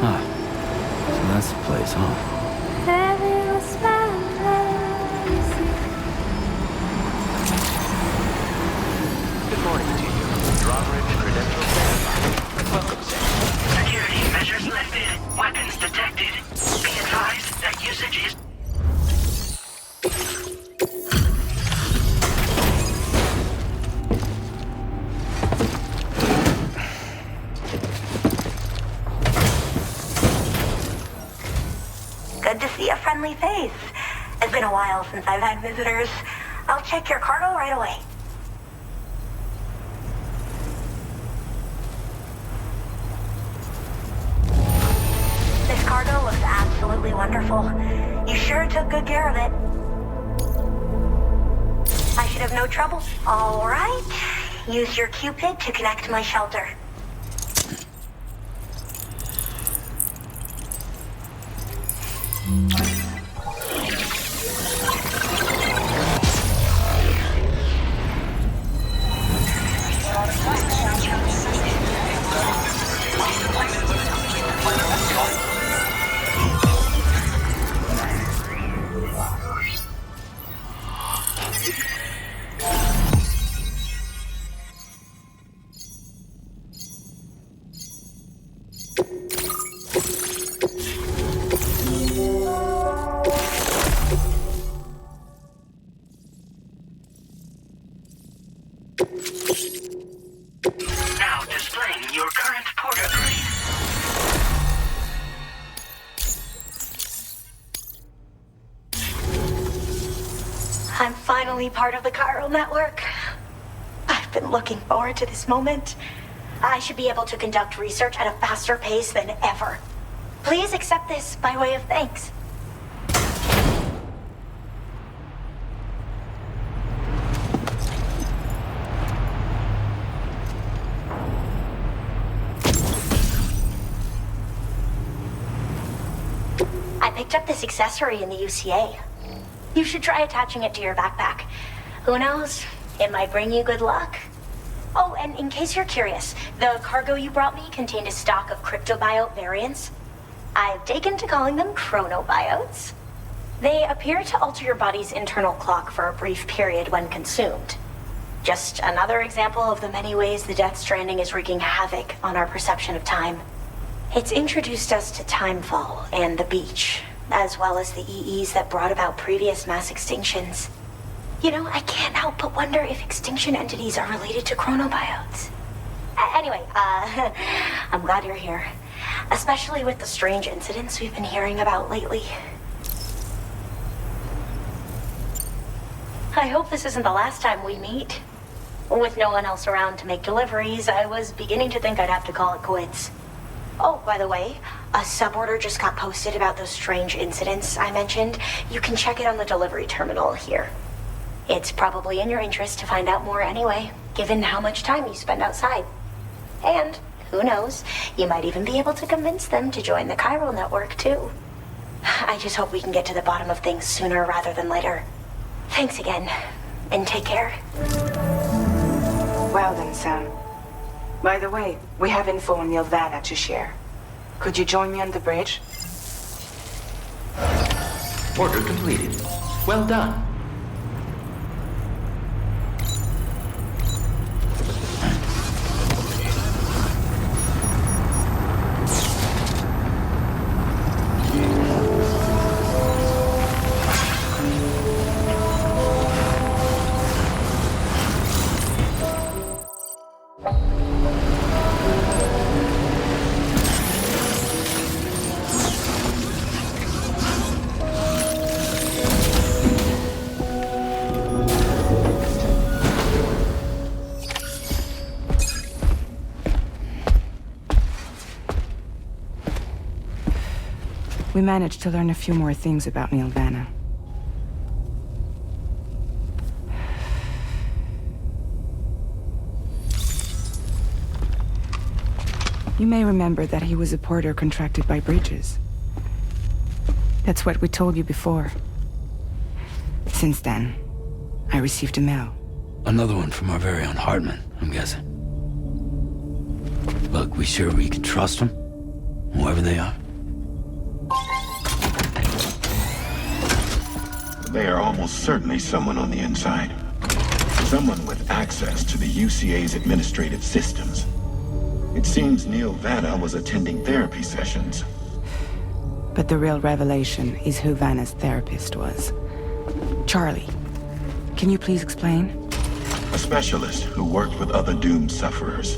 Ah, so that's the place, huh? Good morning to you. Drawbridge credential verified. Welcome, sir. Security measures lifted. Weapons detected. Be advised that usage is... Good to see a friendly face. It's been a while since I've had visitors. I'll check your cargo right away. This cargo looks absolutely wonderful. You sure took good care of it. I should have no trouble. All right. Use your Cupid to connect to my shelter. Now displaying your current port upgrade. I'm finally part of the chiral network. I've been looking forward to this moment. I should be able to conduct research at a faster pace than ever. Please accept this by way of thanks. I picked up this accessory in the UCA. You should try attaching it to your backpack. Who knows? It might bring you good luck. Oh, and in case you're curious, the cargo you brought me contained a stock of cryptobiote variants. I've taken to calling them chronobiotes. They appear to alter your body's internal clock for a brief period when consumed. Just another example of the many ways the Death Stranding is wreaking havoc on our perception of time. It's introduced us to Timefall and the beach, as well as the EEs that brought about previous mass extinctions. You know, I can't help but wonder if extinction entities are related to chronobiotes. Anyway, I'm glad you're here. Especially with the strange incidents we've been hearing about lately. I hope this isn't the last time we meet. With no one else around to make deliveries, I was beginning to think I'd have to call it quits. Oh, by the way, a suborder just got posted about those strange incidents I mentioned. You can check it on the delivery terminal here. It's probably in your interest to find out more anyway, given how much time you spend outside. And, who knows, you might even be able to convince them to join the chiral network, too. I just hope we can get to the bottom of things sooner rather than later. Thanks again, and take care. Well then, Sam. By the way, we have info on Nilvana to share. Could you join me on the bridge? Order completed. Well done. We managed to learn a few more things about Nilvana. You may remember that he was a porter contracted by Bridges. That's what we told you before. Since then, I received a mail. Another one from our very own Hartman, I'm guessing. Look, we sure we can trust him? Whoever they are. They are almost certainly someone on the inside. Someone with access to the UCA's administrative systems. It seems Neil Vanna was attending therapy sessions. But the real revelation is who Vanna's therapist was. Charlie, can you please explain? A specialist who worked with other doomed sufferers,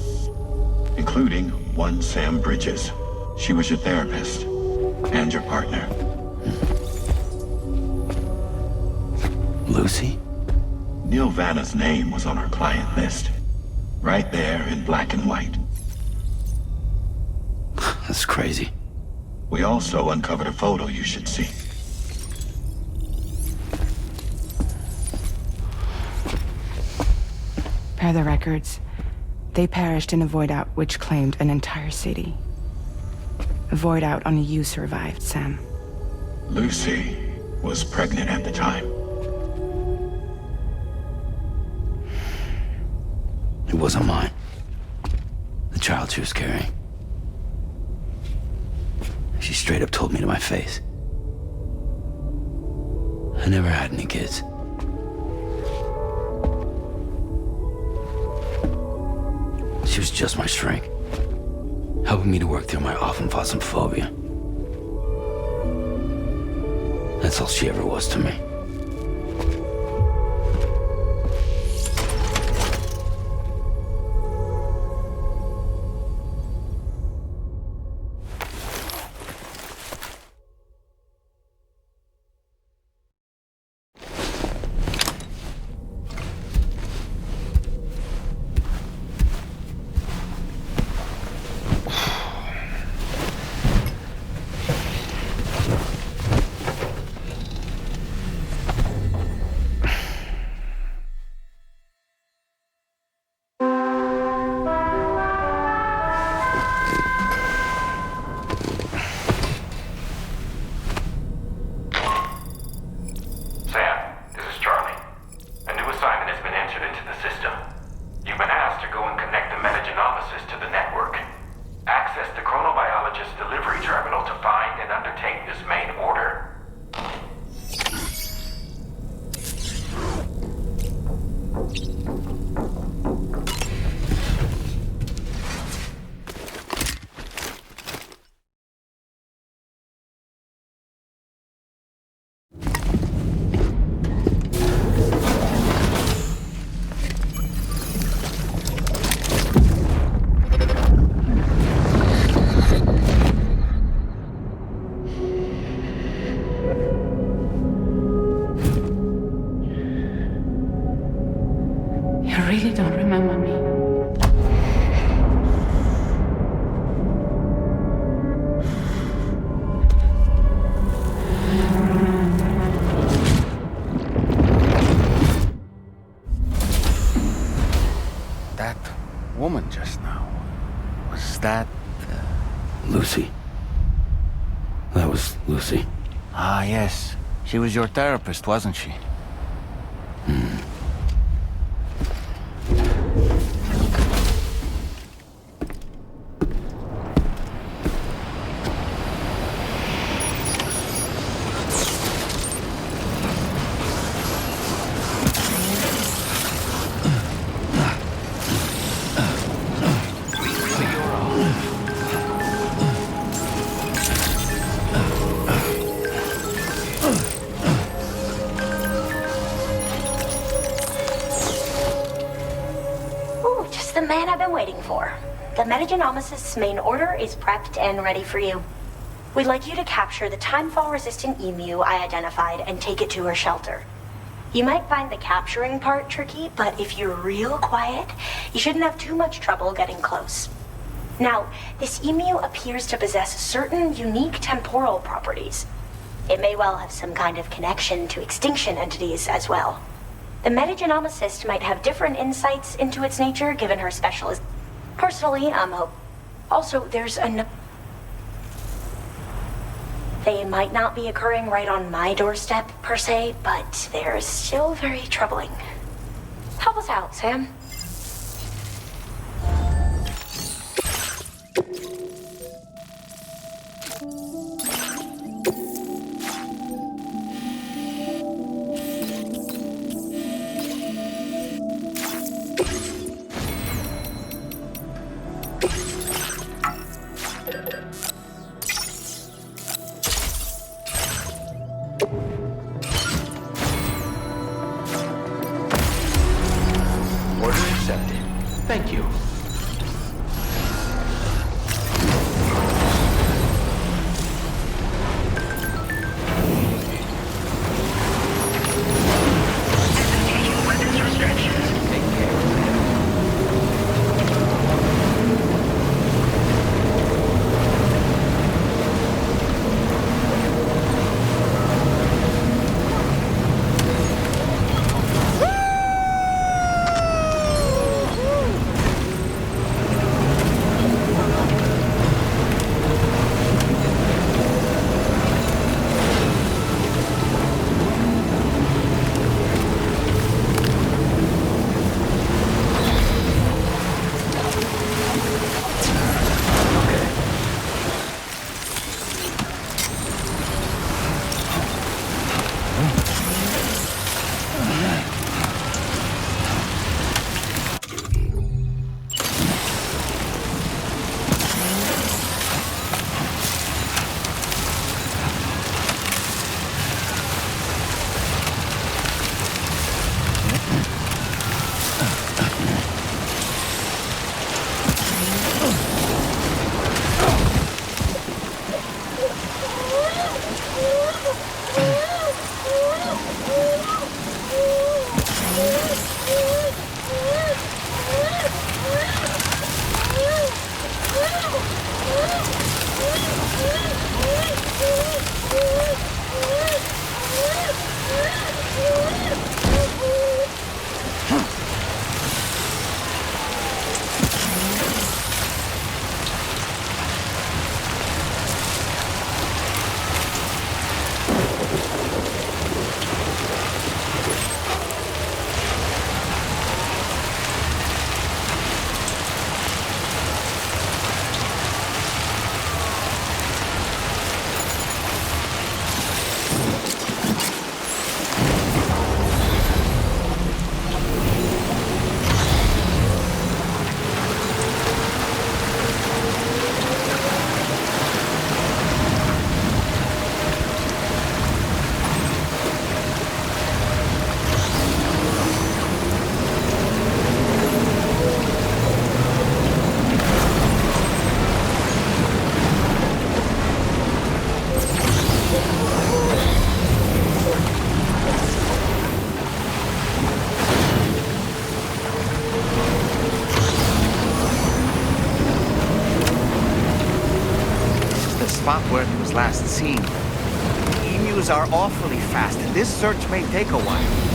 including one Sam Bridges. She was your therapist and your partner. Lucy? Neil Vanna's name was on our client list. Right there in black and white. That's crazy. We also uncovered a photo you should see. Per the records, they perished in a void out which claimed an entire city. A void out only you survived, Sam. Lucy was pregnant at the time. It wasn't mine. The child she was carrying. She straight up told me to my face. I never had any kids. She was just my shrink, helping me to work through my often phobia. That's all she ever was to me. You really don't remember me. That woman just now, was that... Lucy. That was Lucy. Ah, yes. She was your therapist, wasn't she? Ooh, just the man I've been waiting for. The Metagenomicist's main order is prepped and ready for you. We'd like you to capture the timefall-resistant emu I identified and take it to her shelter. You might find the capturing part tricky, but if you're real quiet, you shouldn't have too much trouble getting close. Now, this emu appears to possess certain unique temporal properties. It may well have some kind of connection to extinction entities as well. The metagenomicist might have different insights into its nature given her specialist. Personally, also, there's an... They might not be occurring right on my doorstep, per se, but they're still very troubling. Help us out, Sam. spot where it was last seen. Emus are awfully fast, and this search may take a while.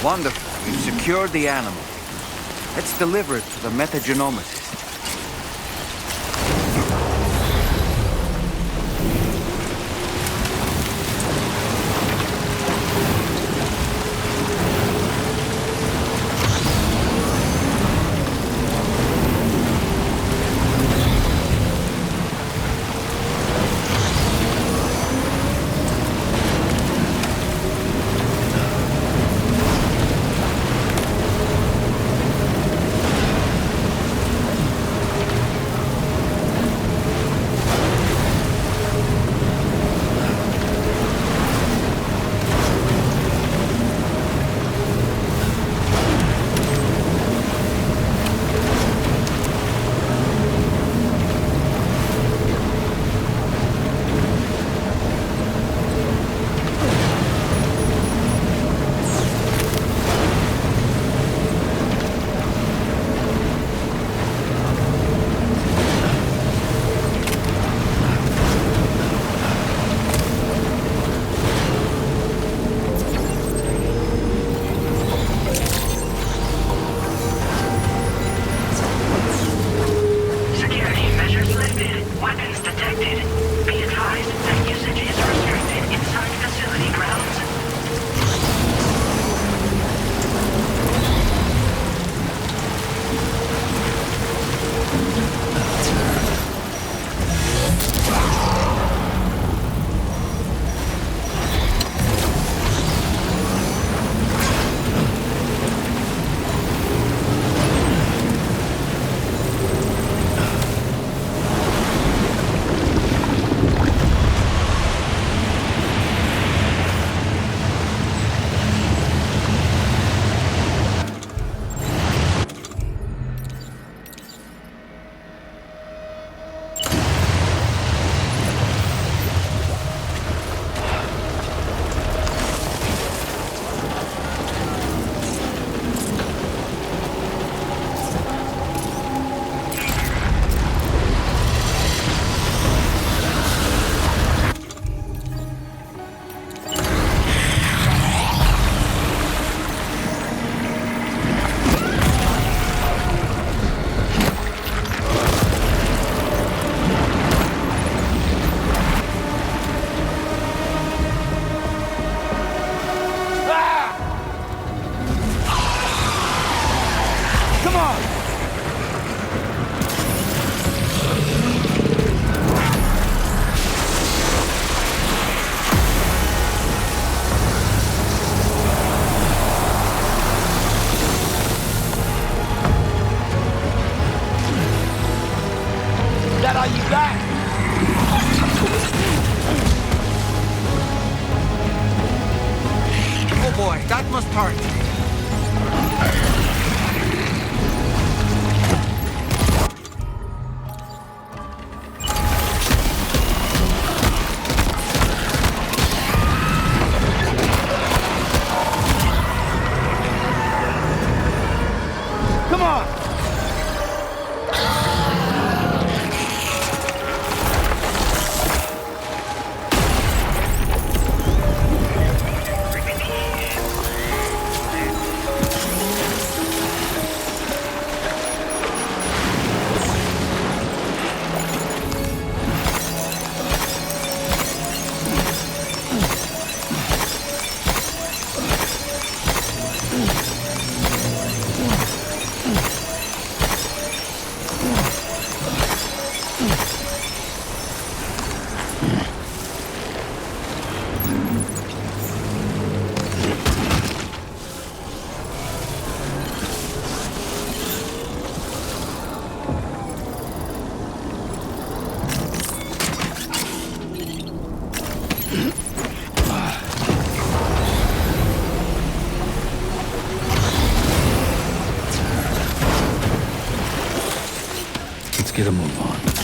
Wonderful. We've secured the animal. Let's deliver it to the metagenomicist. get a move on.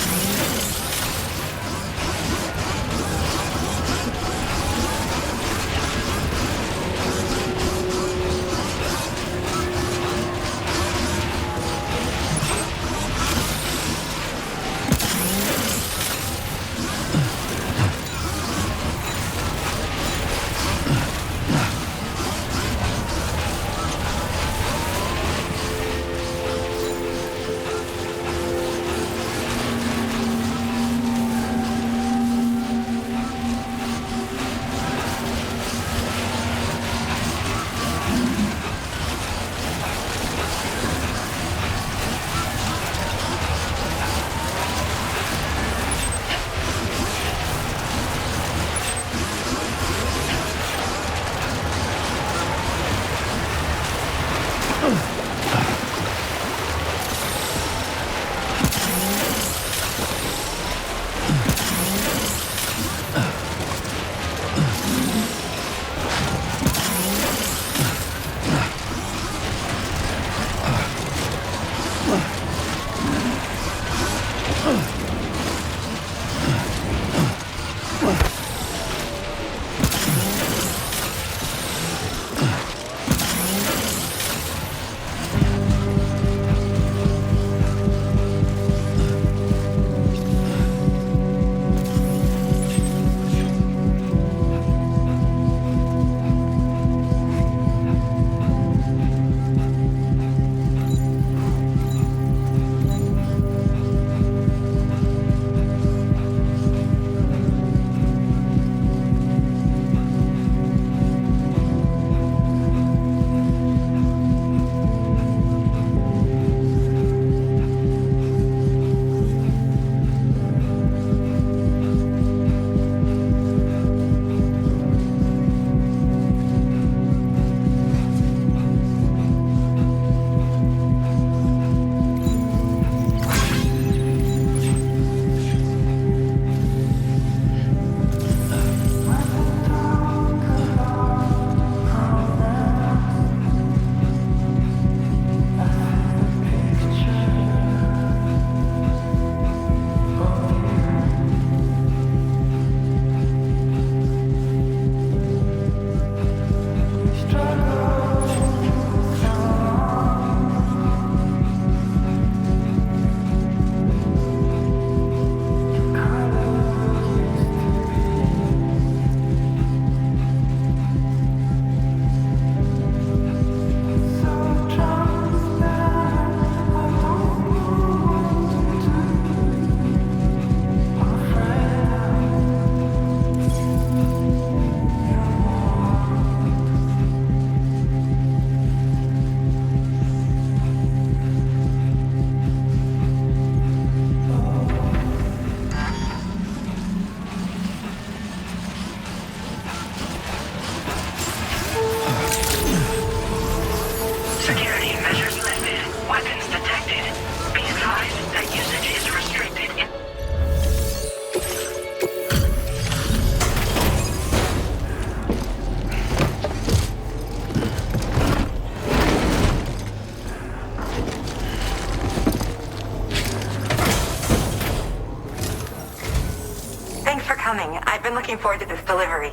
coming. I've been looking forward to this delivery.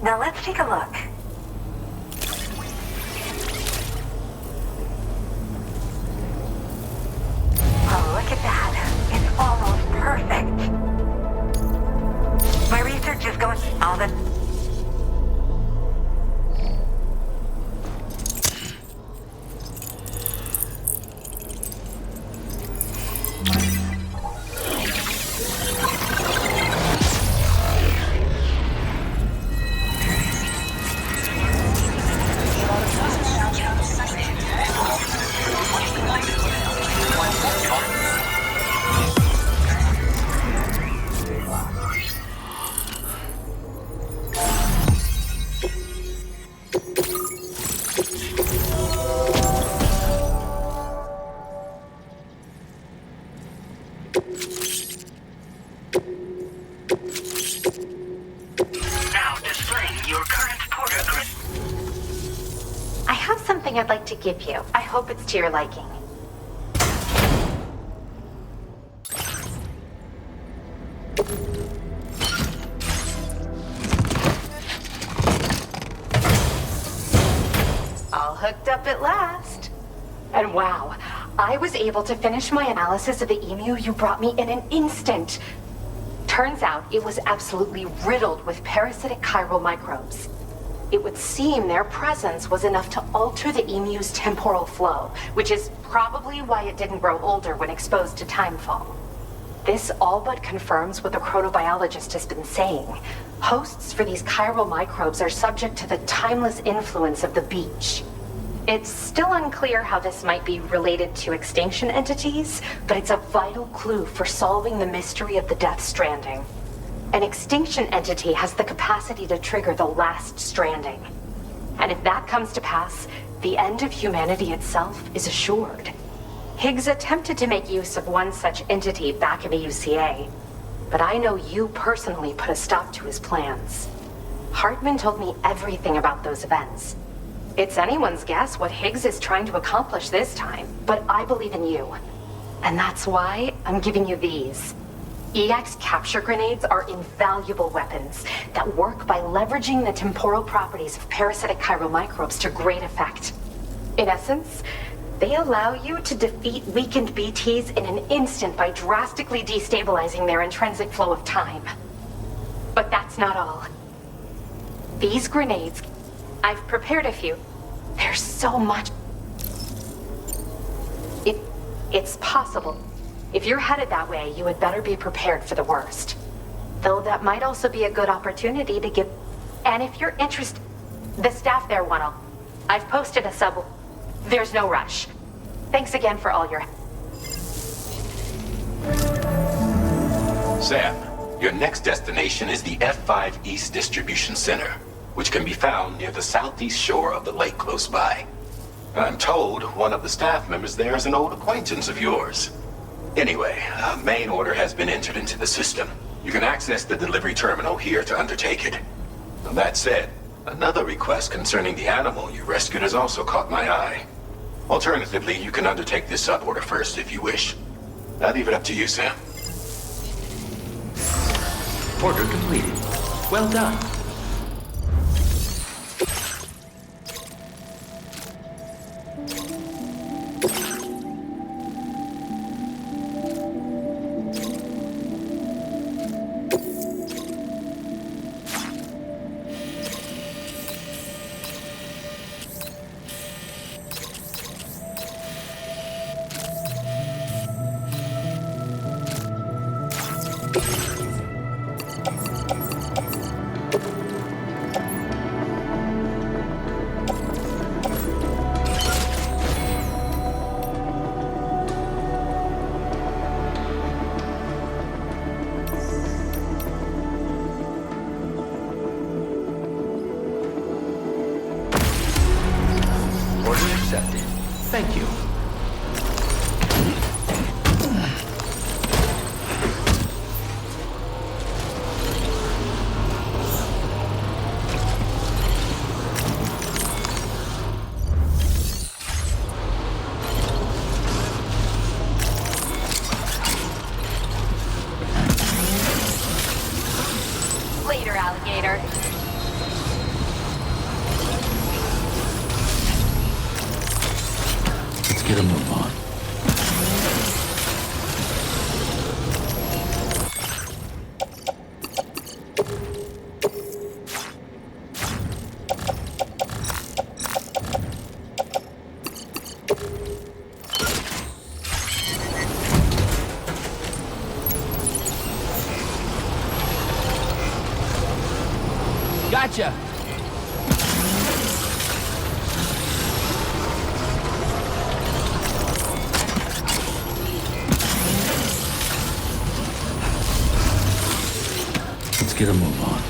Now let's take a look. Oh, look at that. It's almost perfect. My research is going all the... I'd like to give you. I hope it's to your liking. up at last. And wow, I was able to finish my analysis of the emu you brought me in an instant. Turns out it was absolutely riddled with parasitic chiral microbes. It would seem their presence was enough to alter the emu's temporal flow, which is probably why it didn't grow older when exposed to timefall. This all but confirms what the chronobiologist has been saying. Hosts for these chiral microbes are subject to the timeless influence of the beach. It's still unclear how this might be related to extinction entities, but it's a vital clue for solving the mystery of the Death Stranding. An extinction entity has the capacity to trigger the last stranding. And if that comes to pass, the end of humanity itself is assured. Higgs attempted to make use of one such entity back in the UCA, but I know you personally put a stop to his plans. Hartman told me everything about those events. It's anyone's guess what Higgs is trying to accomplish this time, but I believe in you. And that's why I'm giving you these. EX capture grenades are invaluable weapons that work by leveraging the temporal properties of parasitic chiral microbes to great effect. In essence, they allow you to defeat weakened BTs in an instant by drastically destabilizing their intrinsic flow of time. But that's not all. These grenades, I've prepared a few. There's so much. It's possible. If you're headed that way, you had better be prepared for the worst. Though that might also be a good opportunity to give... And if you're interested... The staff there, Wunnel. I've posted a sub... There's no rush. Thanks again for all your... Sam, your next destination is the F5 East Distribution Center, which can be found near the southeast shore of the lake close by. I'm told one of the staff members there is an old acquaintance of yours. Anyway, a main order has been entered into the system. You can access the delivery terminal here to undertake it. That said, another request concerning the animal you rescued has also caught my eye. Alternatively, you can undertake this sub-order first if you wish. I'll leave it up to you, Sam. Order completed. Well done. Accepted. Thank you. Later, alligator. Let's get a move on. Gotcha! Let's get a move on.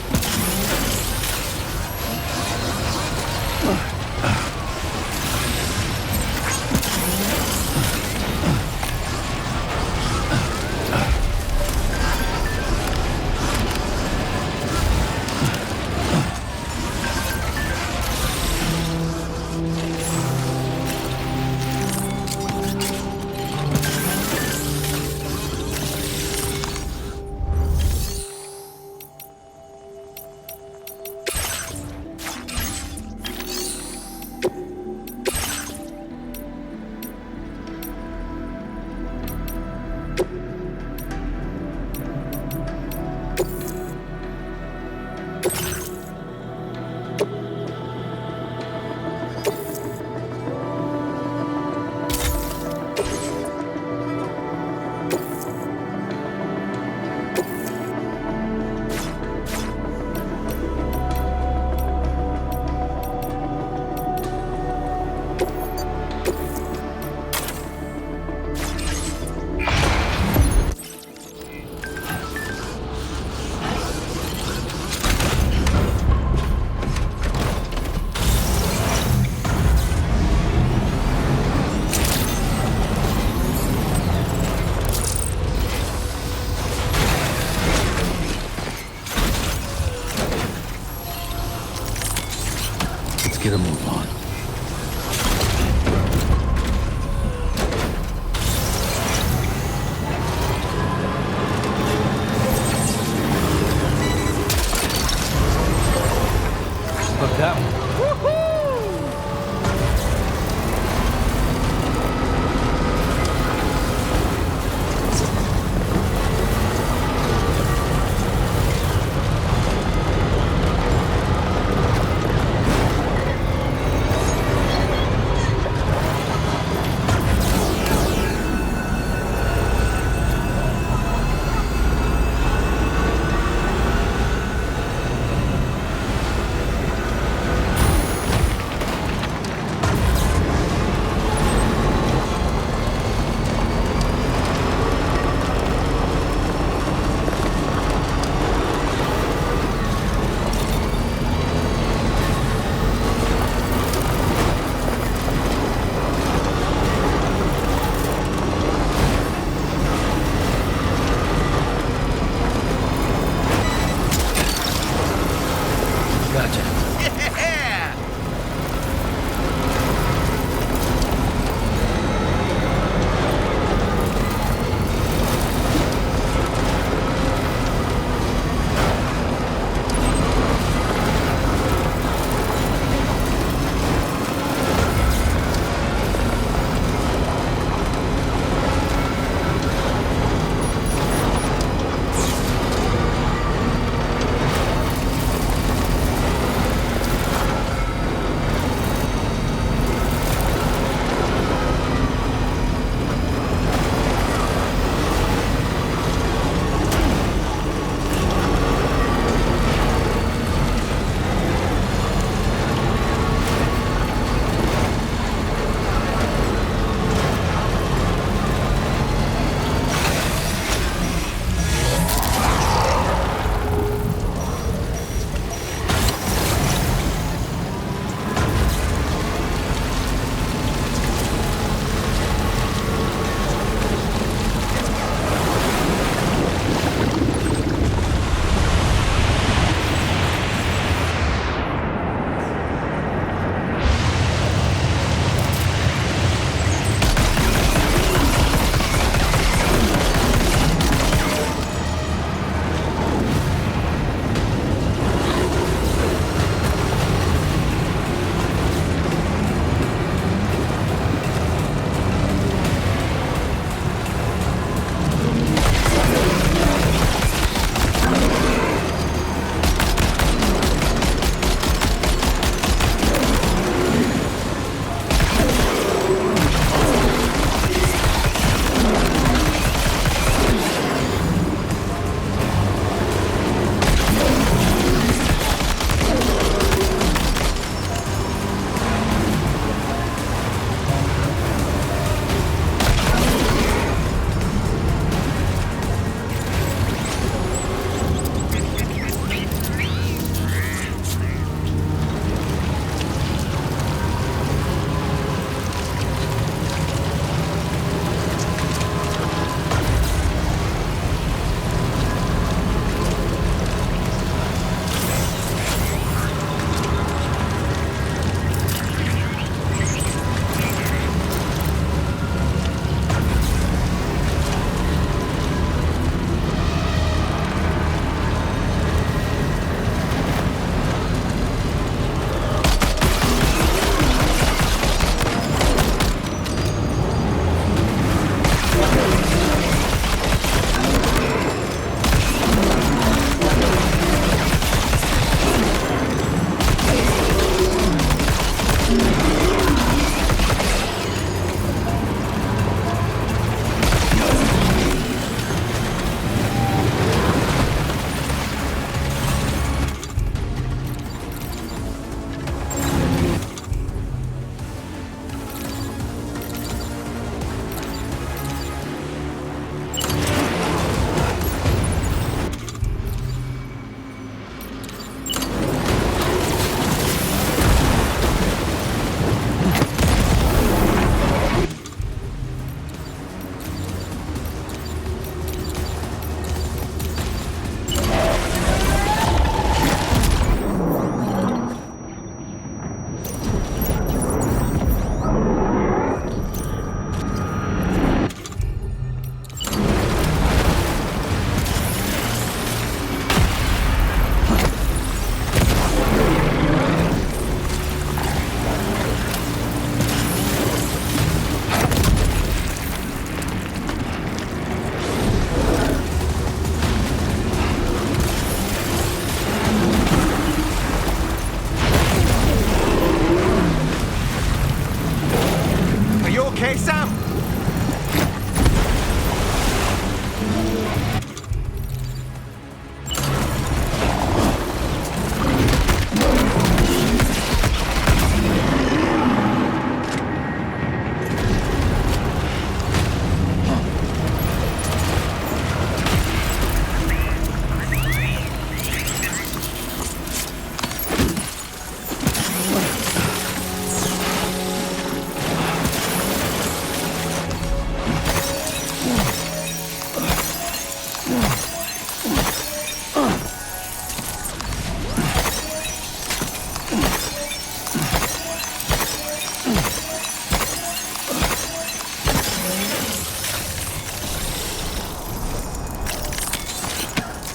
okay, Sam?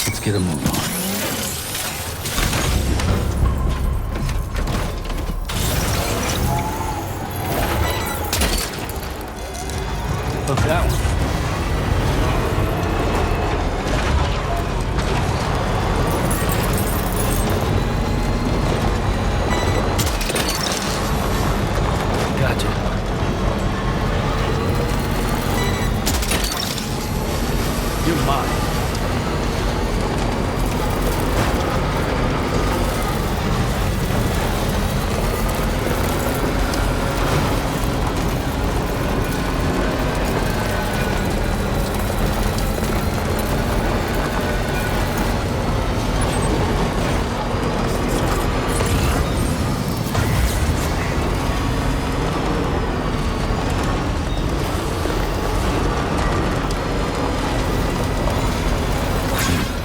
Let's get a move on. Look that one. Gotcha. You're mine.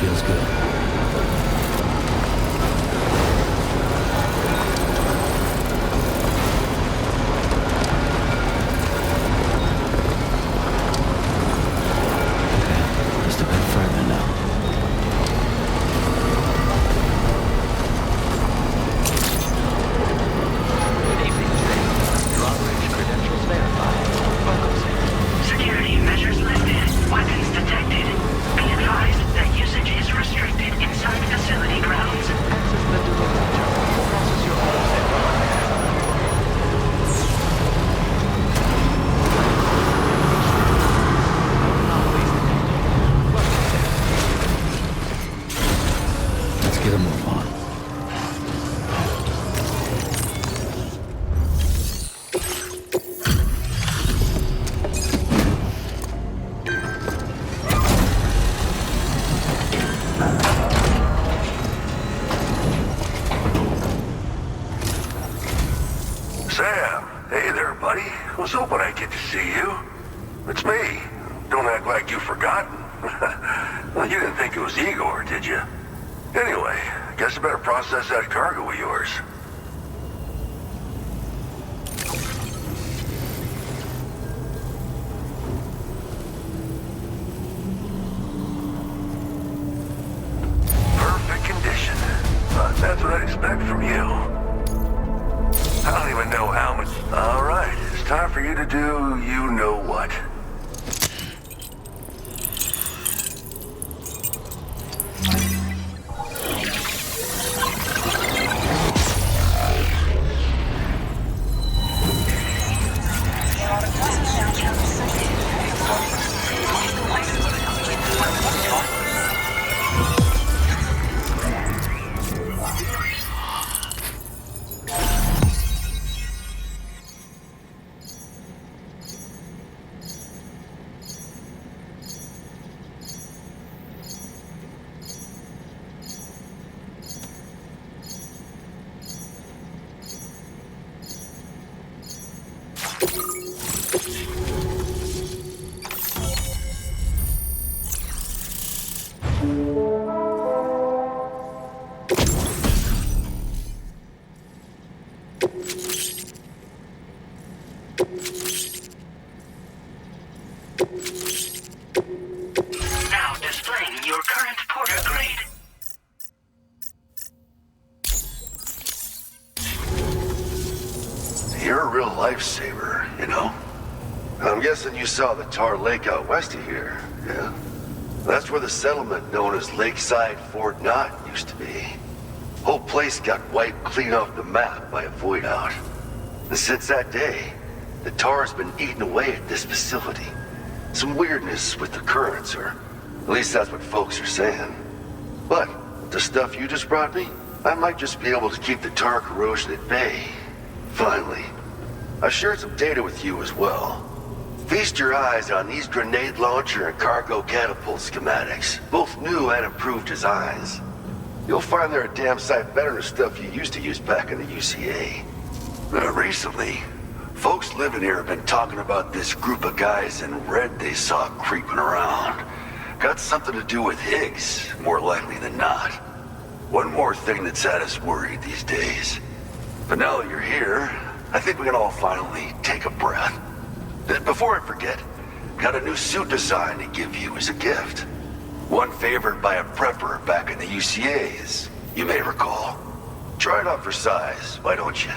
Feels good. Just a bit further now. Good evening, sir. Drawbridge credentials verified. Welcome, sir. Security measures lifted. Weapons detected. Be advised that usage is restricted inside facility grounds. Access the delivery terminal. Process your orders at Let's get a move on. Sam, hey there, buddy. Was hoping I'd get to see you. It's me. Don't act like you've forgotten. Well, you didn't think it was Igor, did you? Anyway, guess I better process that cargo of yours. Perfect condition. That's what I'd expect from you. I don't even know how much... All right, it's time for you to do you-know-what. Now displaying your current porter grade. You're a real lifesaver, you know? I'm guessing you saw the Tar Lake out west of here, yeah? That's where the settlement known as Lakeside Fort Knott used to be. Whole place got wiped clean off the map by a void out. And since that day, The tar's been eating away at this facility. Some weirdness with the currents, or at least that's what folks are saying. But the stuff you just brought me, I might just be able to keep the tar corrosion at bay. Finally. I shared some data with you as well. Feast your eyes on these grenade launcher and cargo catapult schematics, both new and improved designs. You'll find they're a damn sight better than stuff you used to use back in the UCA. Recently, folks living here have been talking about this group of guys in red they saw creeping around. Got something to do with Higgs, more likely than not. One more thing that's had us worried these days. But now that you're here, I think we can all finally take a breath. Before I forget, got a new suit design to give you as a gift. One favored by a prepper back in the UCAs, you may recall. Try it out for size, why don't you?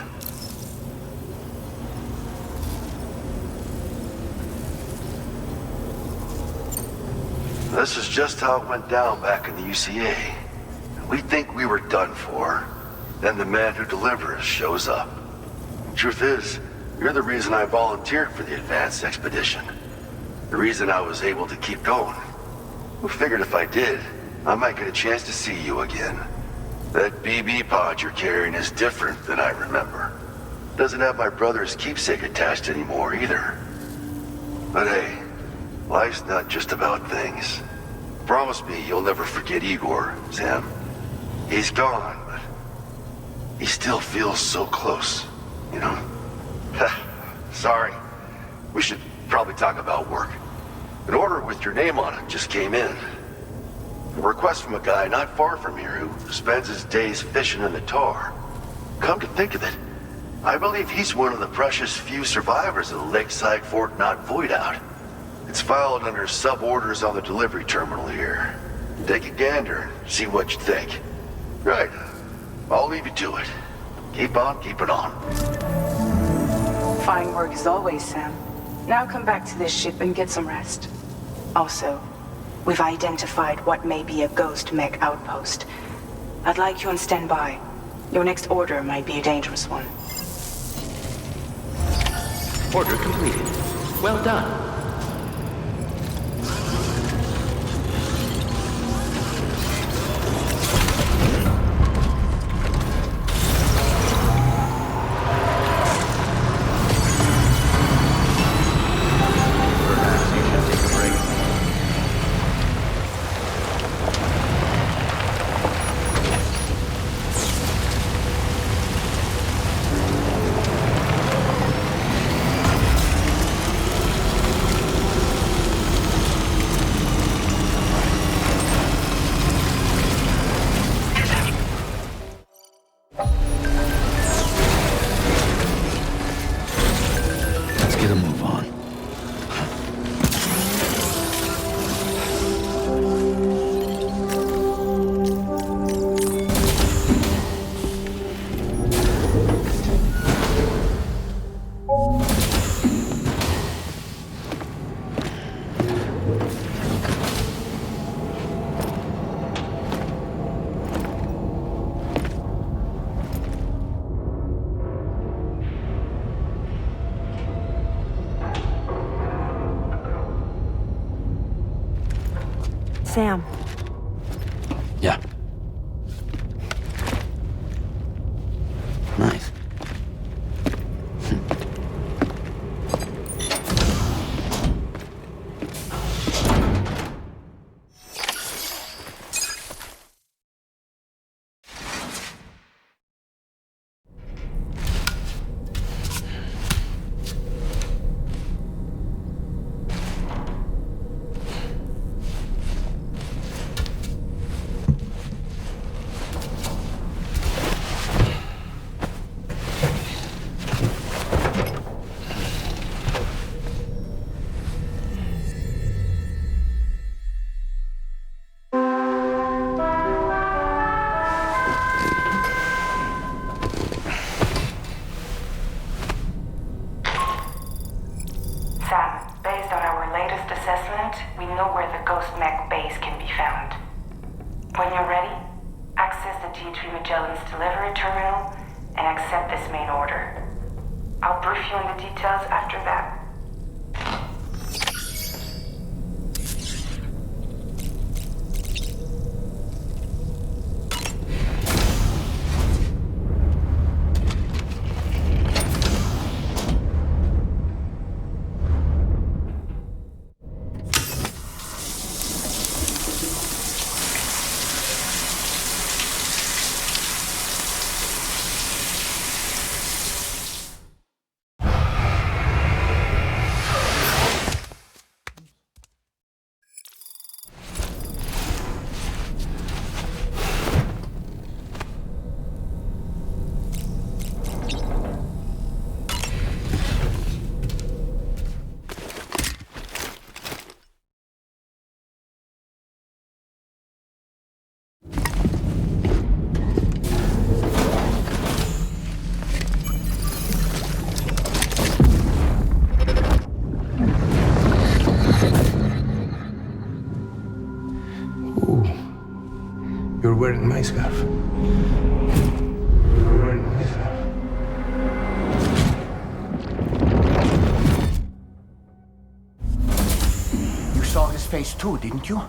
This is just how it went down back in the UCA. We think we were done for. Then the man who delivers shows up. Truth is, you're the reason I volunteered for the advanced expedition. The reason I was able to keep going. We figured if I did, I might get a chance to see you again. That BB pod you're carrying is different than I remember. Doesn't have my brother's keepsake attached anymore either. But hey, life's not just about things. Promise me you'll never forget Igor, Sam. He's gone, but he still feels so close, you know? Sorry. We should probably talk about work. An order with your name on it just came in. A request from a guy not far from here who spends his days fishing in the tar. Come to think of it, I believe he's one of the precious few survivors of the Lakeside Fort Knot Void Out. It's filed under sub-orders on the delivery terminal here. Take a gander and see what you think. Right. I'll leave you to it. Keep on keeping on. Fine work as always, Sam. Now come back to this ship and get some rest. Also, we've identified what may be a ghost mech outpost. I'd like you on standby. Your next order might be a dangerous one. Order completed. Well done. Sam. Yeah. Nice. I'll brief you on the details after that. You're wearing my scarf. You're wearing my scarf. You saw his face too, didn't you?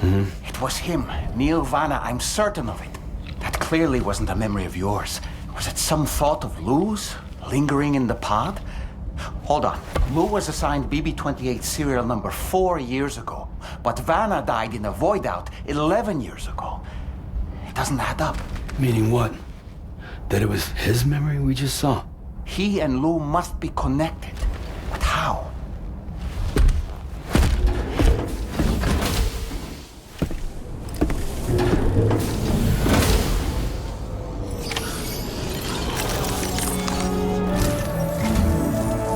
It was him, Neil Vanna, I'm certain of it. That clearly wasn't a memory of yours. Was it some thought of Lou's, lingering in the pod? Hold on. Lou was assigned BB-28 serial number 4 years ago, but Vanna died in a void out 11 years ago. It doesn't add up. Meaning what? That it was his memory we just saw? He and Lou must be connected. But how?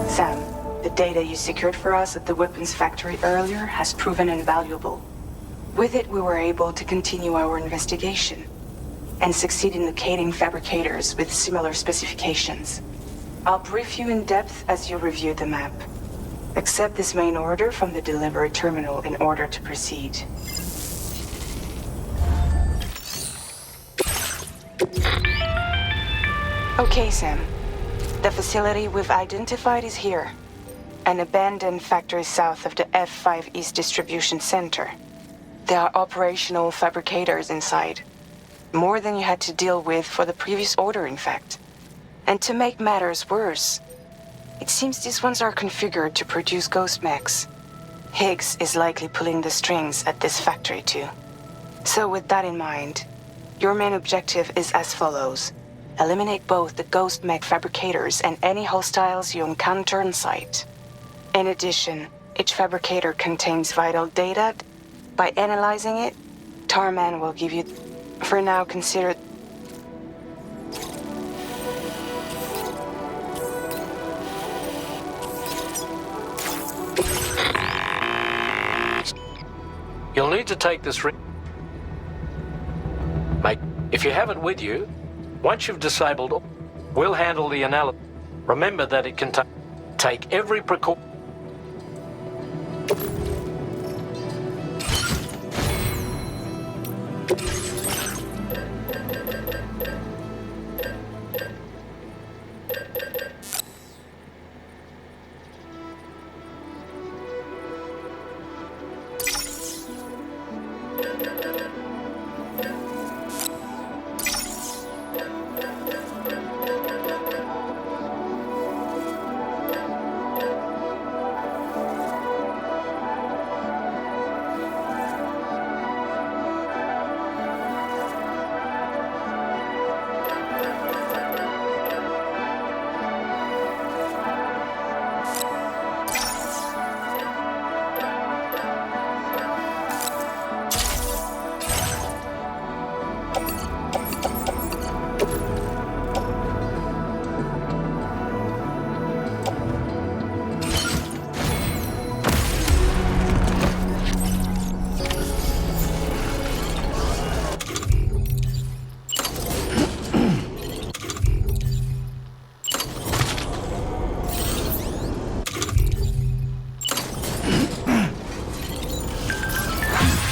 Sam, the data you secured for us at the weapons factory earlier has proven invaluable. With it, we were able to continue our investigation and succeed in locating fabricators with similar specifications. I'll brief you in depth as you review the map. Accept this main order from the delivery terminal in order to proceed. Okay, Sam. The facility we've identified is here. An abandoned factory south of the F5 East Distribution Center. There are operational fabricators inside. More than you had to deal with for the previous order, in fact. And to make matters worse, it seems these ones are configured to produce ghost mechs. Higgs is likely pulling the strings at this factory too. So with that in mind, your main objective is as follows. Eliminate both the ghost mech fabricators and any hostiles you encounter on site. In addition, each fabricator contains vital data. By analyzing it, Tarman will give you, for now consider... You'll need to take this Mate, if you have it with you, once you've disabled, we'll handle the analysis. Remember that it can take every precaution.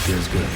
Feels good.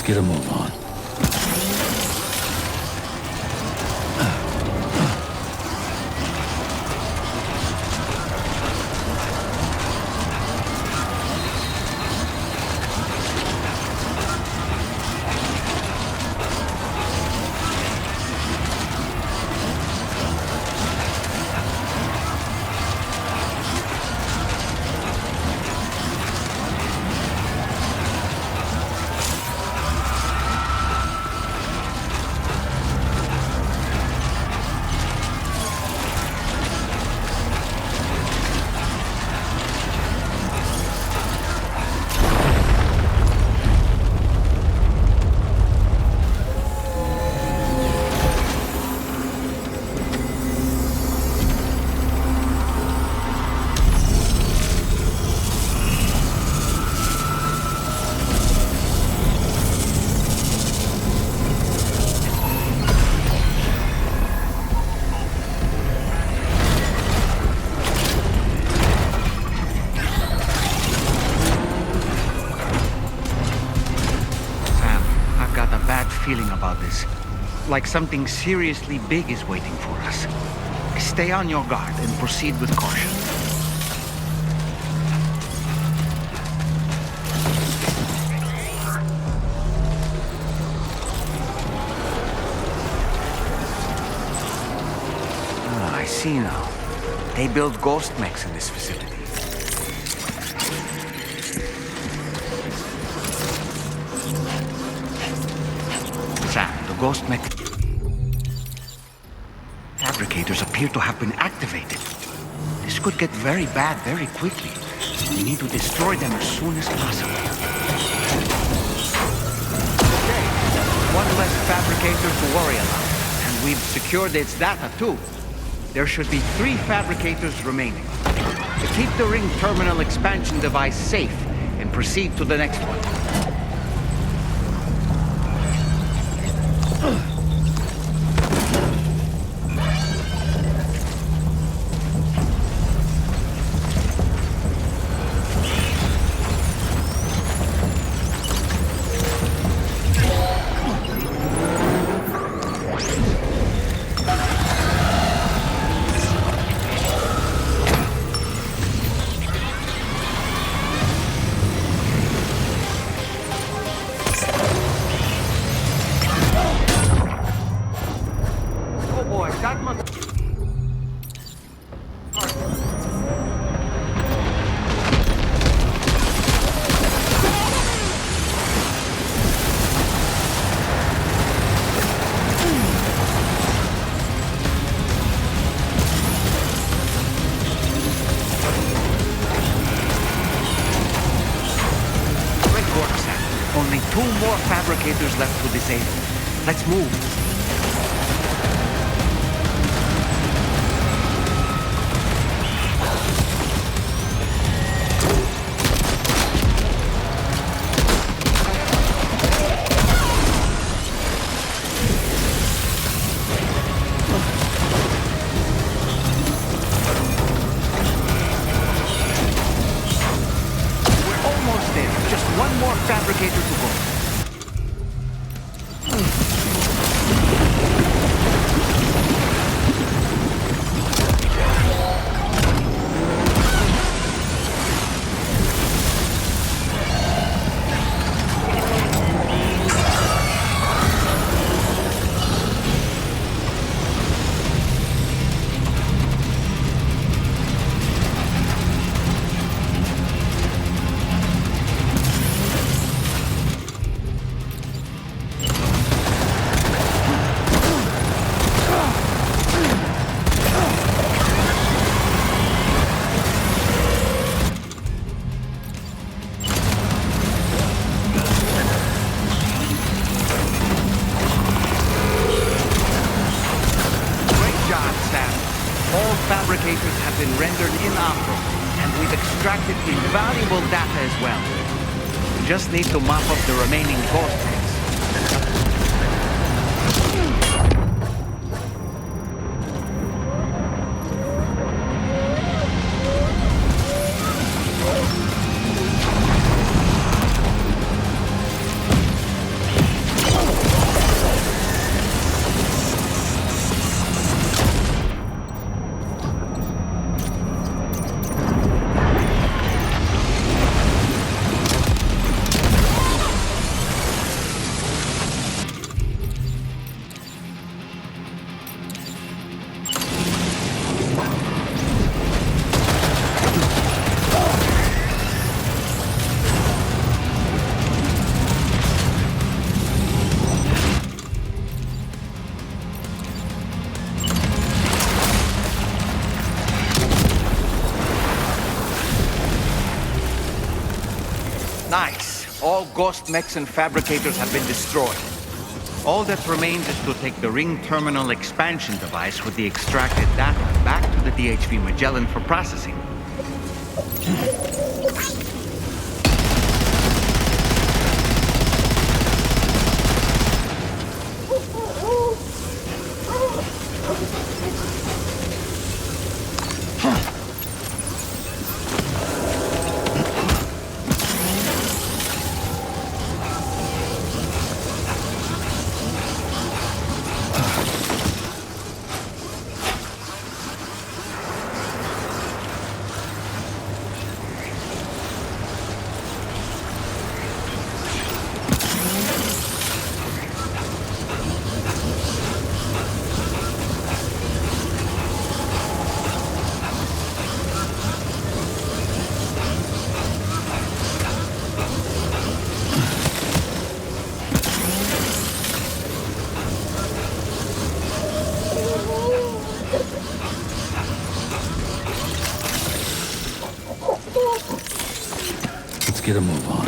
get a move on. Feeling about this. Like something seriously big is waiting for us. Stay on your guard and proceed with caution. I see now. They build ghost mechs in this facility. Ghost mech fabricators appear to have been activated. This could get very bad very quickly. We need to destroy them as soon as possible. Okay, one less fabricator to worry about. And we've secured its data too. There should be 3 fabricators remaining. To keep the ring terminal expansion device safe and proceed to the next one. Only 2 more fabricators left to disable. Let's move. We're almost there. Just one more fabricator to go. Fabricators have been rendered inoperable, and we've extracted invaluable data as well. We just need to mop up the remaining ghost mechs. Nice. All ghost mechs and fabricators have been destroyed. All that remains is to take the ring terminal expansion device with the extracted data back to the DHV Magellan for processing. Get a move on.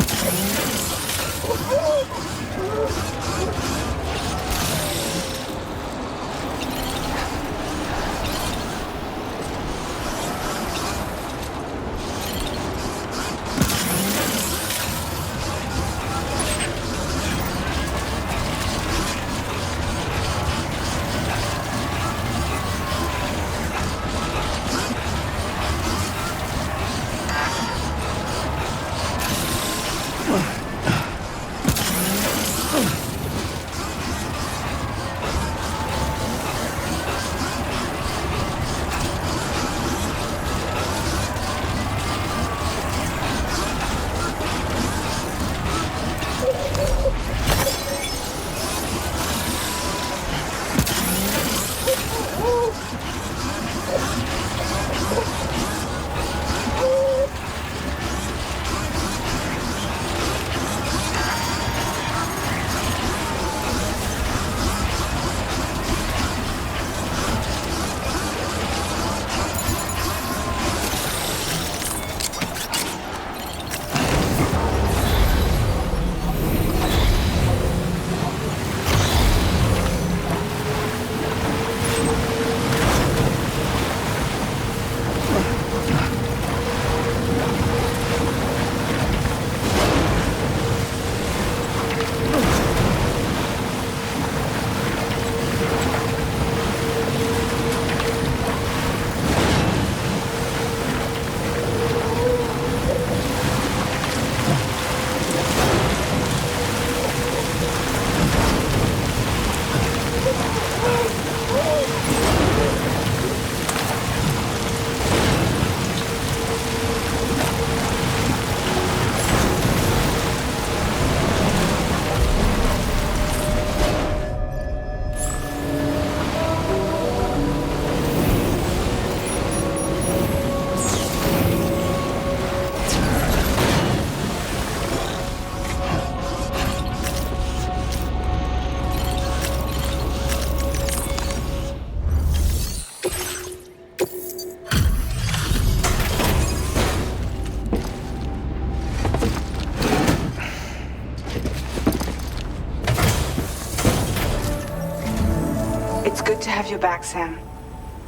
Good to have you back, Sam.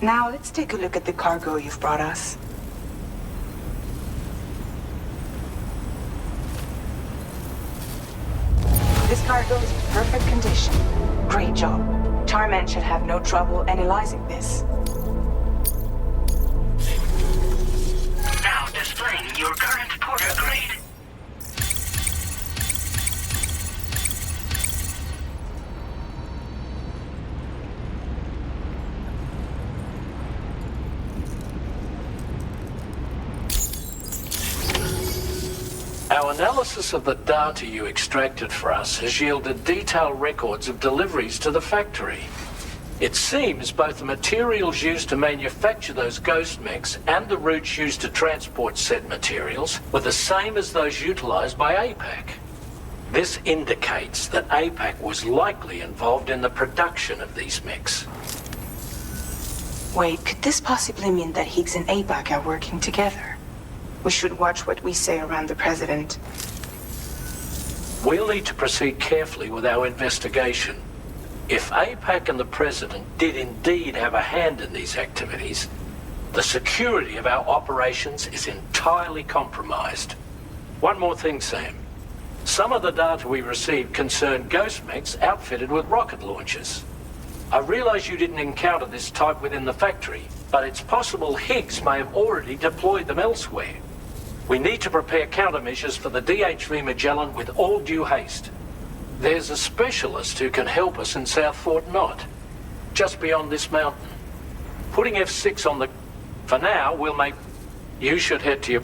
Now, let's take a look at the cargo you've brought us. This cargo is in perfect condition. Great job. Tarman should have no trouble analyzing this. Now displaying your current Porter grade. Our analysis of the data you extracted for us has yielded detailed records of deliveries to the factory. It seems both the materials used to manufacture those ghost mechs and the routes used to transport said materials were the same as those utilized by APAC. This indicates that APAC was likely involved in the production of these mechs. Wait, could this possibly mean that Higgs and APAC are working together? We should watch what we say around the President. We'll need to proceed carefully with our investigation. If APAC and the President did indeed have a hand in these activities, the security of our operations is entirely compromised. One more thing, Sam. Some of the data we received concerned ghost mechs outfitted with rocket launchers. I realize you didn't encounter this type within the factory, but it's possible Higgs may have already deployed them elsewhere. We need to prepare countermeasures for the DHV Magellan with all due haste. There's a specialist who can help us in South Fort Knott, just beyond this mountain. Putting F6 on the... For now, we'll make... You should head to your...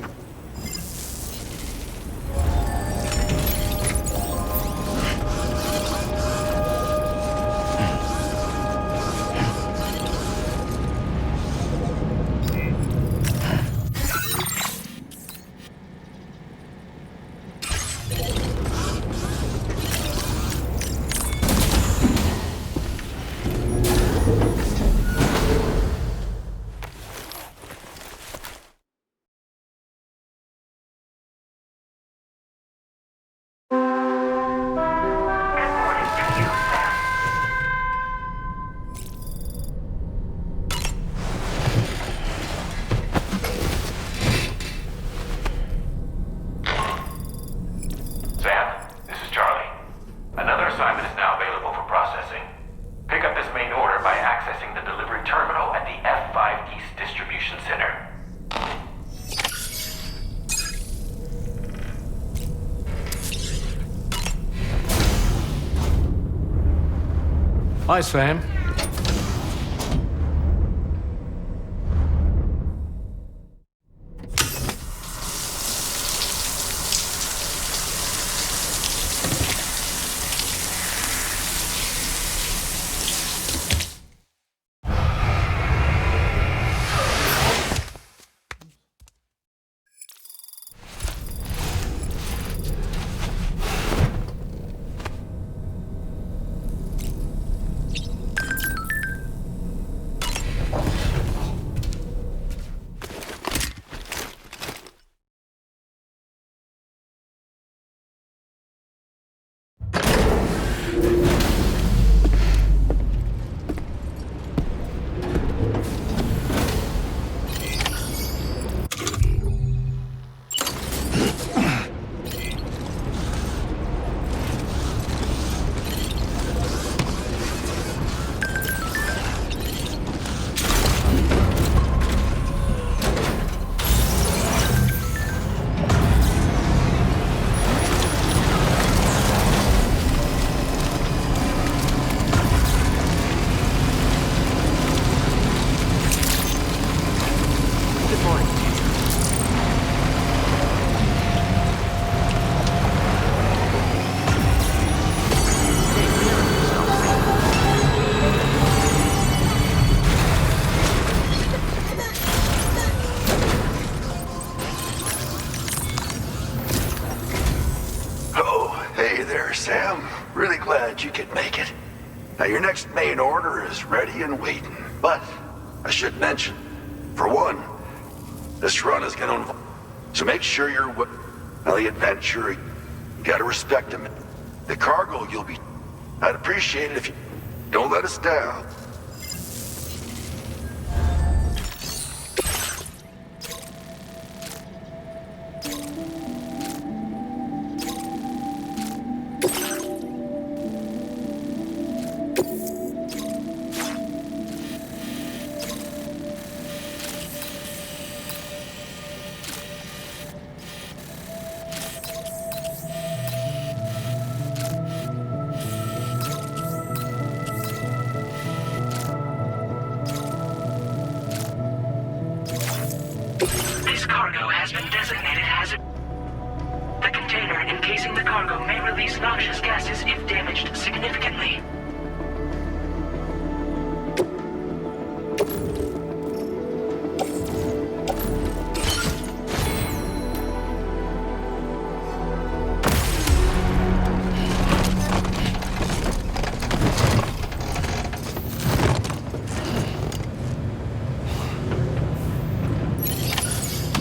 Hi, Sam. Sam. Really glad you could make it. Now, your next main order is ready and waiting. But I should mention, for one, this run is going to involve... So make sure you're... Now, the adventure, you gotta respect him. The cargo you'll be... I'd appreciate it if you... Don't let us down.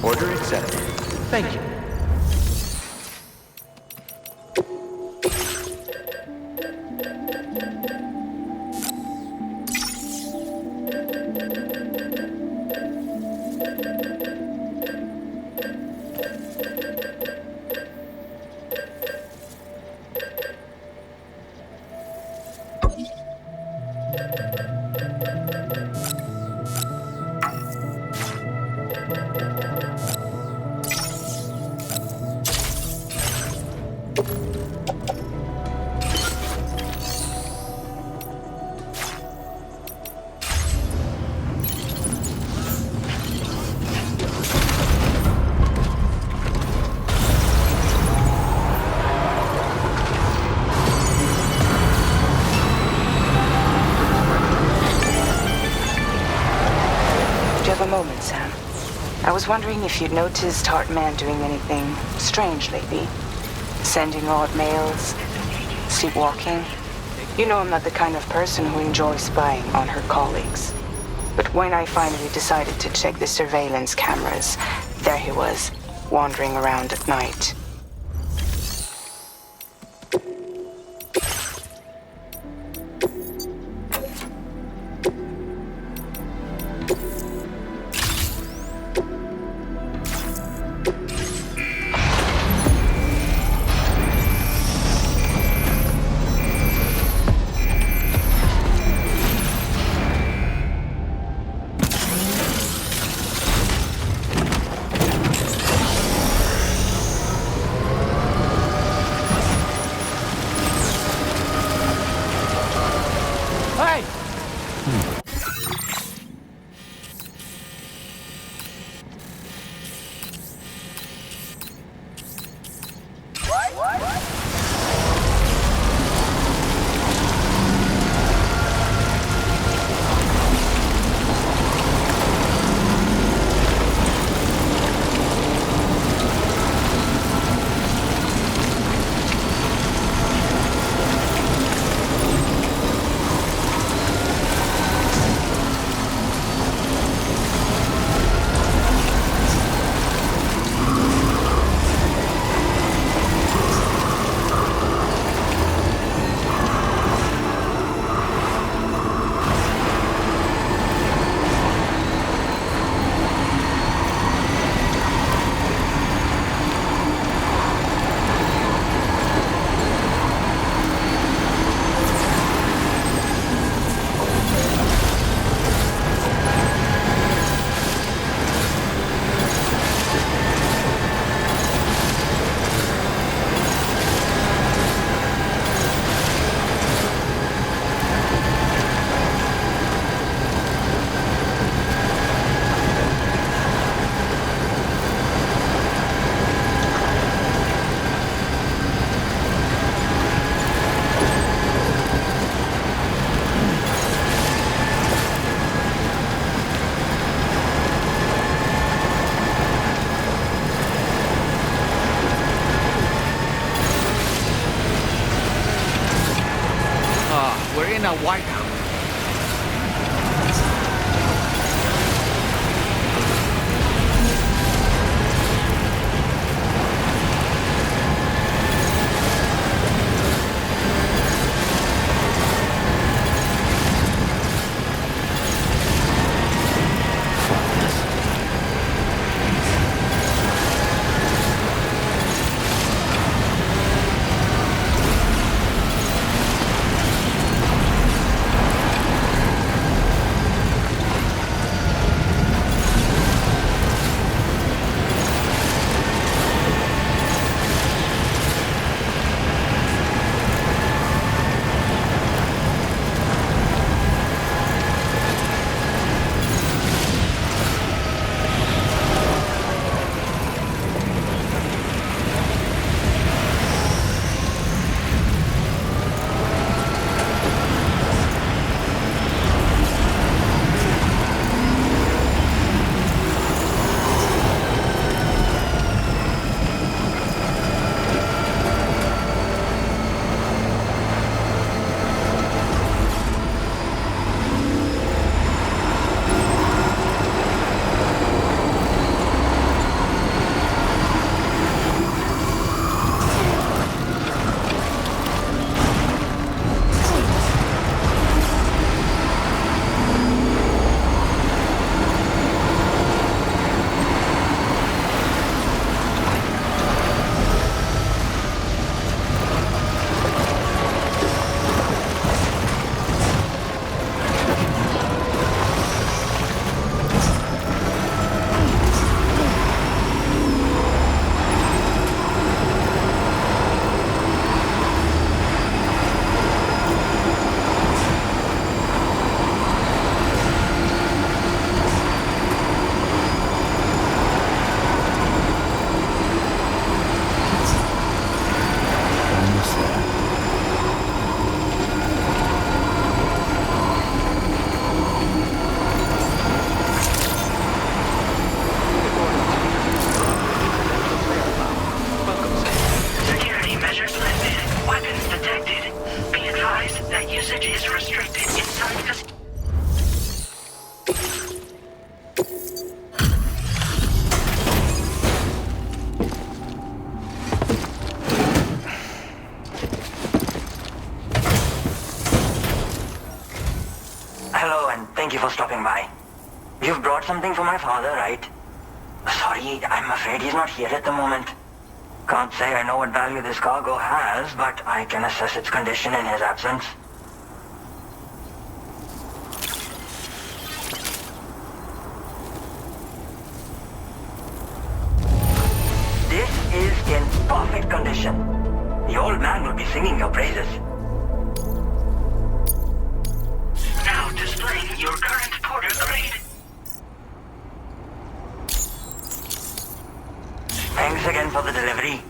Order accepted. Thank you. have a moment, Sam? I was wondering if you'd noticed Hartman doing anything strange lately. Sending odd mails, sleepwalking. You know I'm not the kind of person who enjoys spying on her colleagues. But when I finally decided to check the surveillance cameras, there he was, wandering around at night. brought something for my father, right? Sorry, I'm afraid he's not here at the moment. Can't say I know what value this cargo has, but I can assess its condition in his absence. This is in perfect condition. The old man will be singing your praises. Now displaying your current porter grade. Thanks again for the delivery.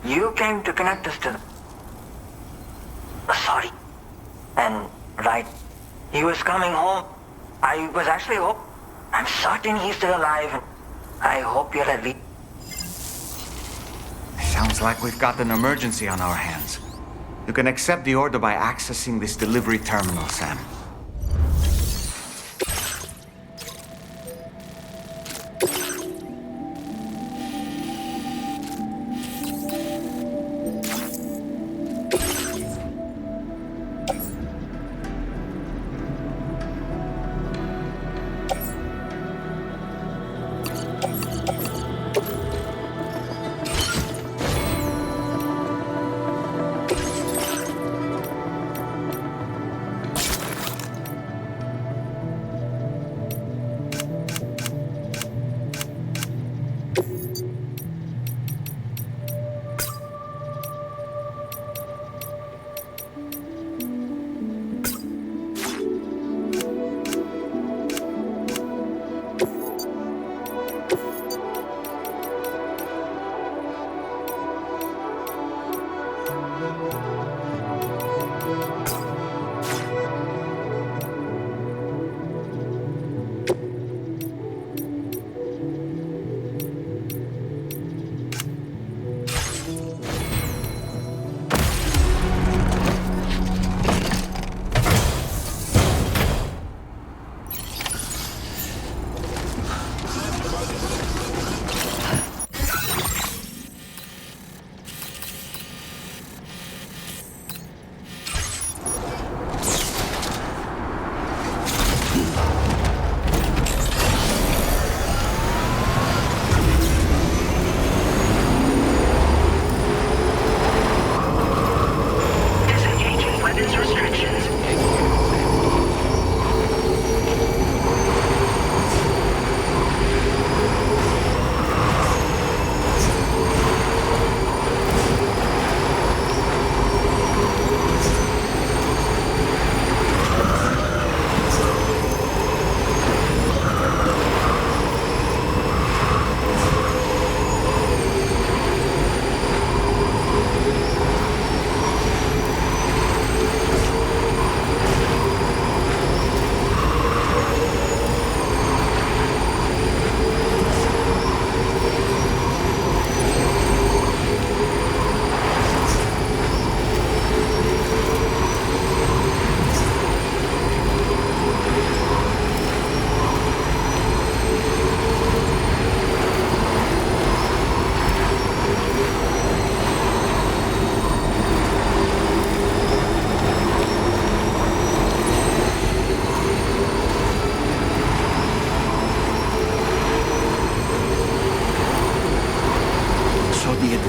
You came to connect us to the... Sorry. And, right, he was coming home. I was actually I'm certain he's still alive, and I hope you'll at least... Sounds like we've got an emergency on our hands. You can accept the order by accessing this delivery terminal, Sam.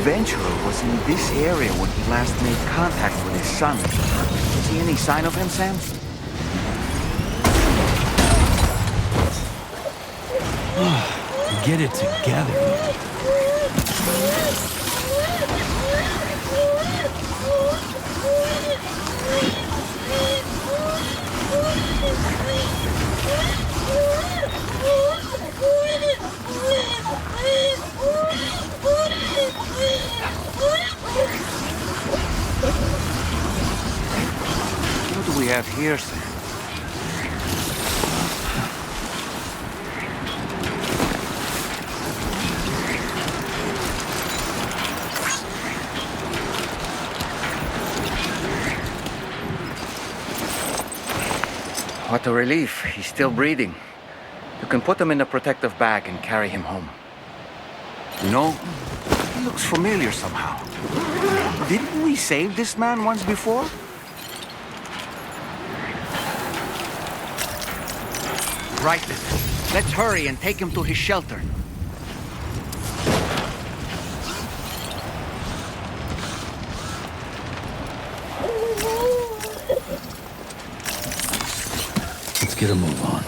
adventurer was in this area when he last made contact with his son. See any sign of him, Sam? Get it together. What do we have here, Sam? What a relief. He's still breathing. You can put him in a protective bag and carry him home. You know, he looks familiar somehow. Didn't we save this man once before? Right then. Let's hurry and take him to his shelter. Let's get a move on.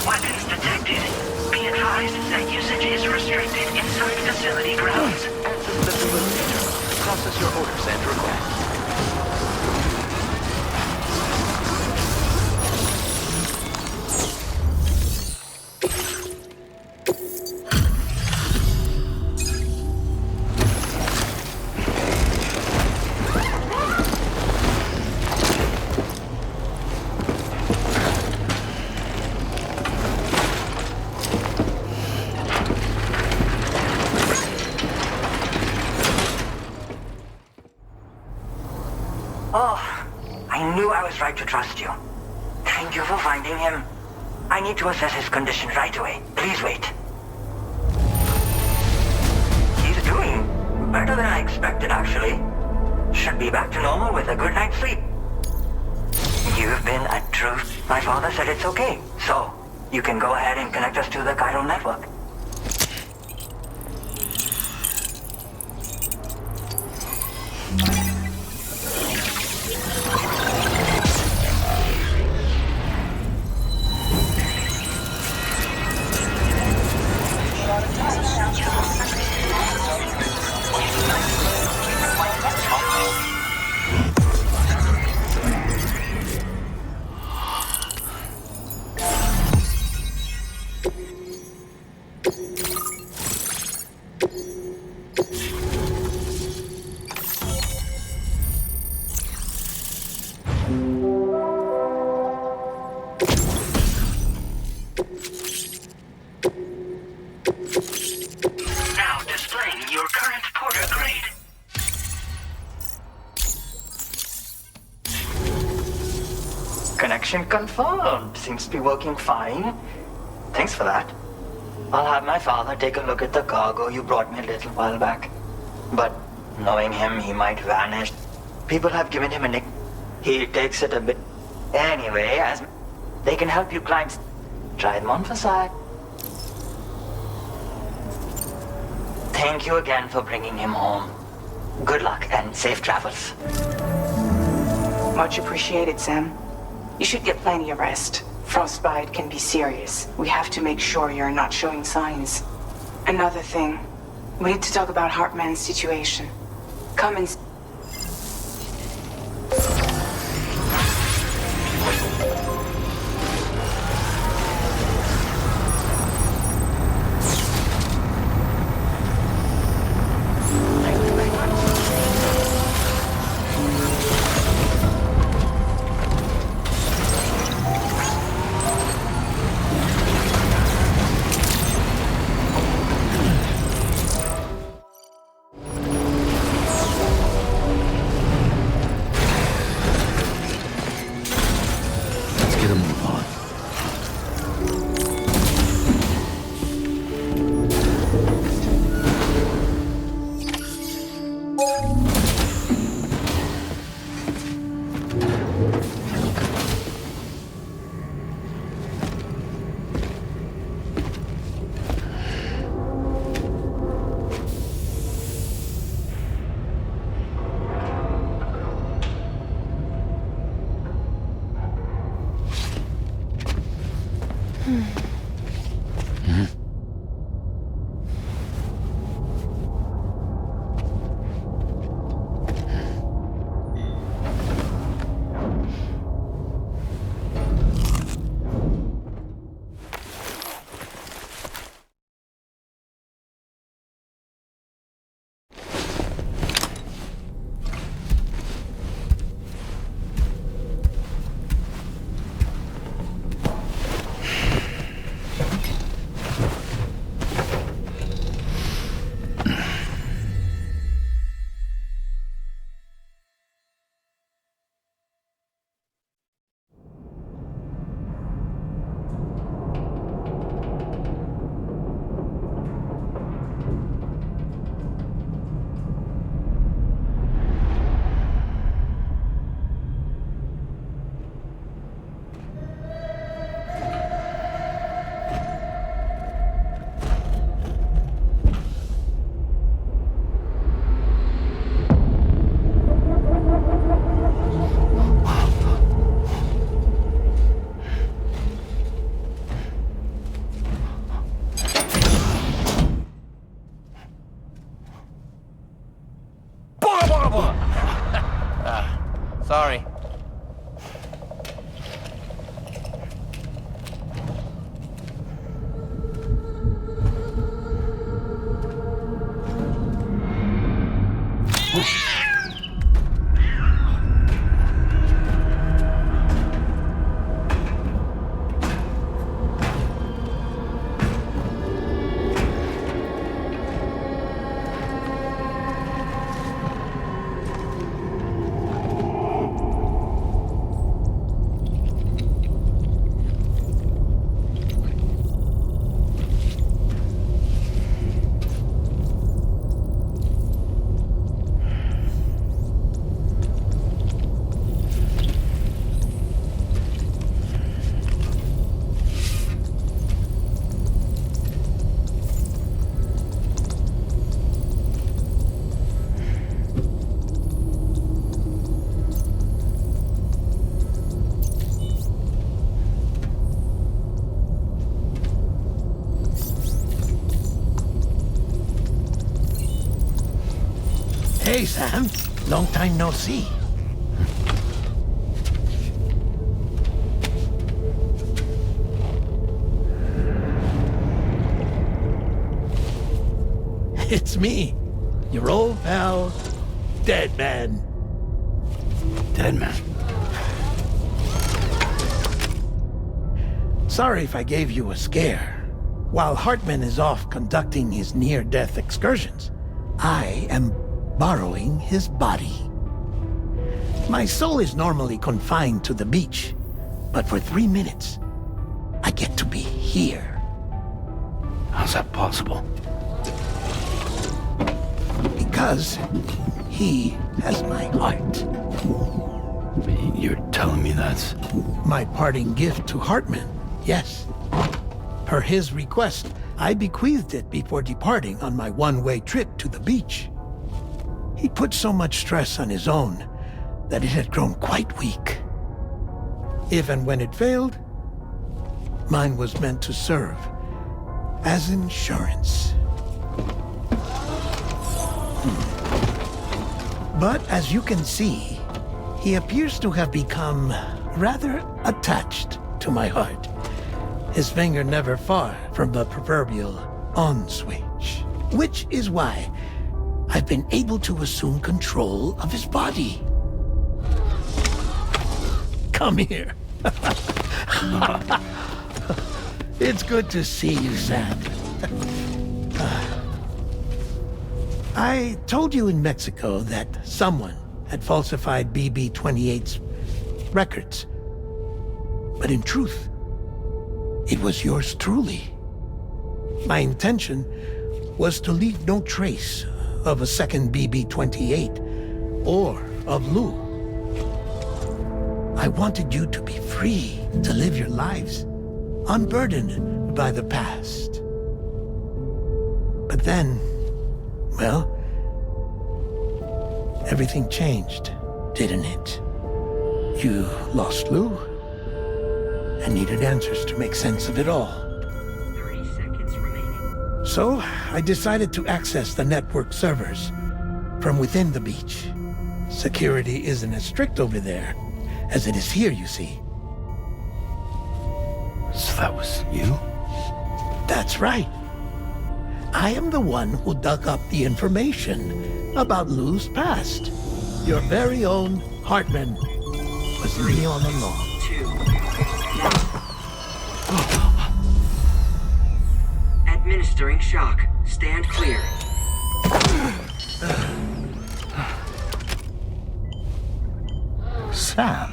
Weapons detected. Be advised that usage is restricted inside facility grounds. Access the facilitator. Process your orders and requests. Right to trust you. Thank you for finding him. I need to assess his condition right away. Please wait. He's doing better than I expected, actually. Should be back to normal with a good night's sleep. You've been a truth. My father said it's okay. So, you can go ahead and connect us to the chiral network. Connection confirmed. Seems to be working fine. Thanks for that. I'll have my father take a look at the cargo you brought me a little while back. But knowing him, he might vanish. People have given him a nick. He takes it a bit. Anyway, as they can help you climb. Try them on for sight. Thank you again for bringing him home. Good luck and safe travels. Much appreciated, Sam. You should get plenty of rest. Frostbite can be serious. We have to make sure you're not showing signs. Another thing, we need to talk about Hartman's situation. Come and... Sorry. Hey, Sam. Long time no see. It's me, your old pal, Dead Man. Dead Man? Sorry if I gave you a scare. While Hartman is off conducting his near-death excursions, I am borrowing his body. My soul is normally confined to the beach, but for 3 minutes, I get to be here. How's that possible? Because he has my heart. You're telling me that's... My parting gift to Hartman, yes. Per his request, I bequeathed it before departing on my one-way trip to the beach. He put so much stress on his own that it had grown quite weak. If and when it failed, mine was meant to serve as insurance. But as you can see, he appears to have become rather attached to my heart. His finger never far from the proverbial on switch, which is why I've been able to assume control of his body. Come here. It's good to see you, Sam. I told you in Mexico that someone had falsified BB-28's records. But in truth, it was yours truly. My intention was to leave no trace of a second BB-28 or of Lou. I wanted you to be free to live your lives, unburdened by the past. But then, well, everything changed, didn't it? You lost Lou and needed answers to make sense of it all. 30 seconds remaining. So, I decided to access the network servers from within the beach. Security isn't as strict over there as it is here, you see. So that was you? That's right. I am the one who dug up the information about Lou's past. Your very own Hartman was me all along. 2. Administering shock. Stand clear. Sam?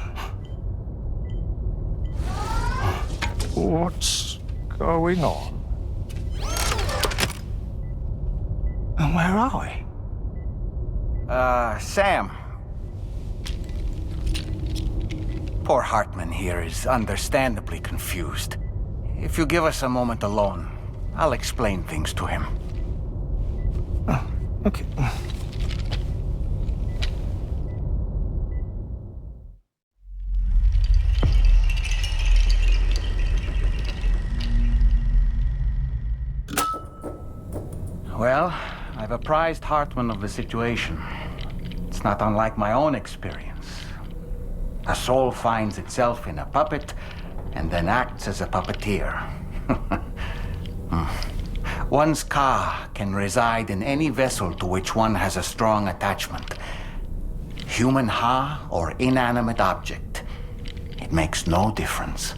What's going on? And where are we? Sam. Poor Hartman here is understandably confused. If you give us a moment alone, I'll explain things to him. Oh, okay. Well, I've apprised Hartman of the situation. It's not unlike my own experience. A soul finds itself in a puppet and then acts as a puppeteer. One's ka can reside in any vessel to which one has a strong attachment. Human ha or inanimate object. It makes no difference.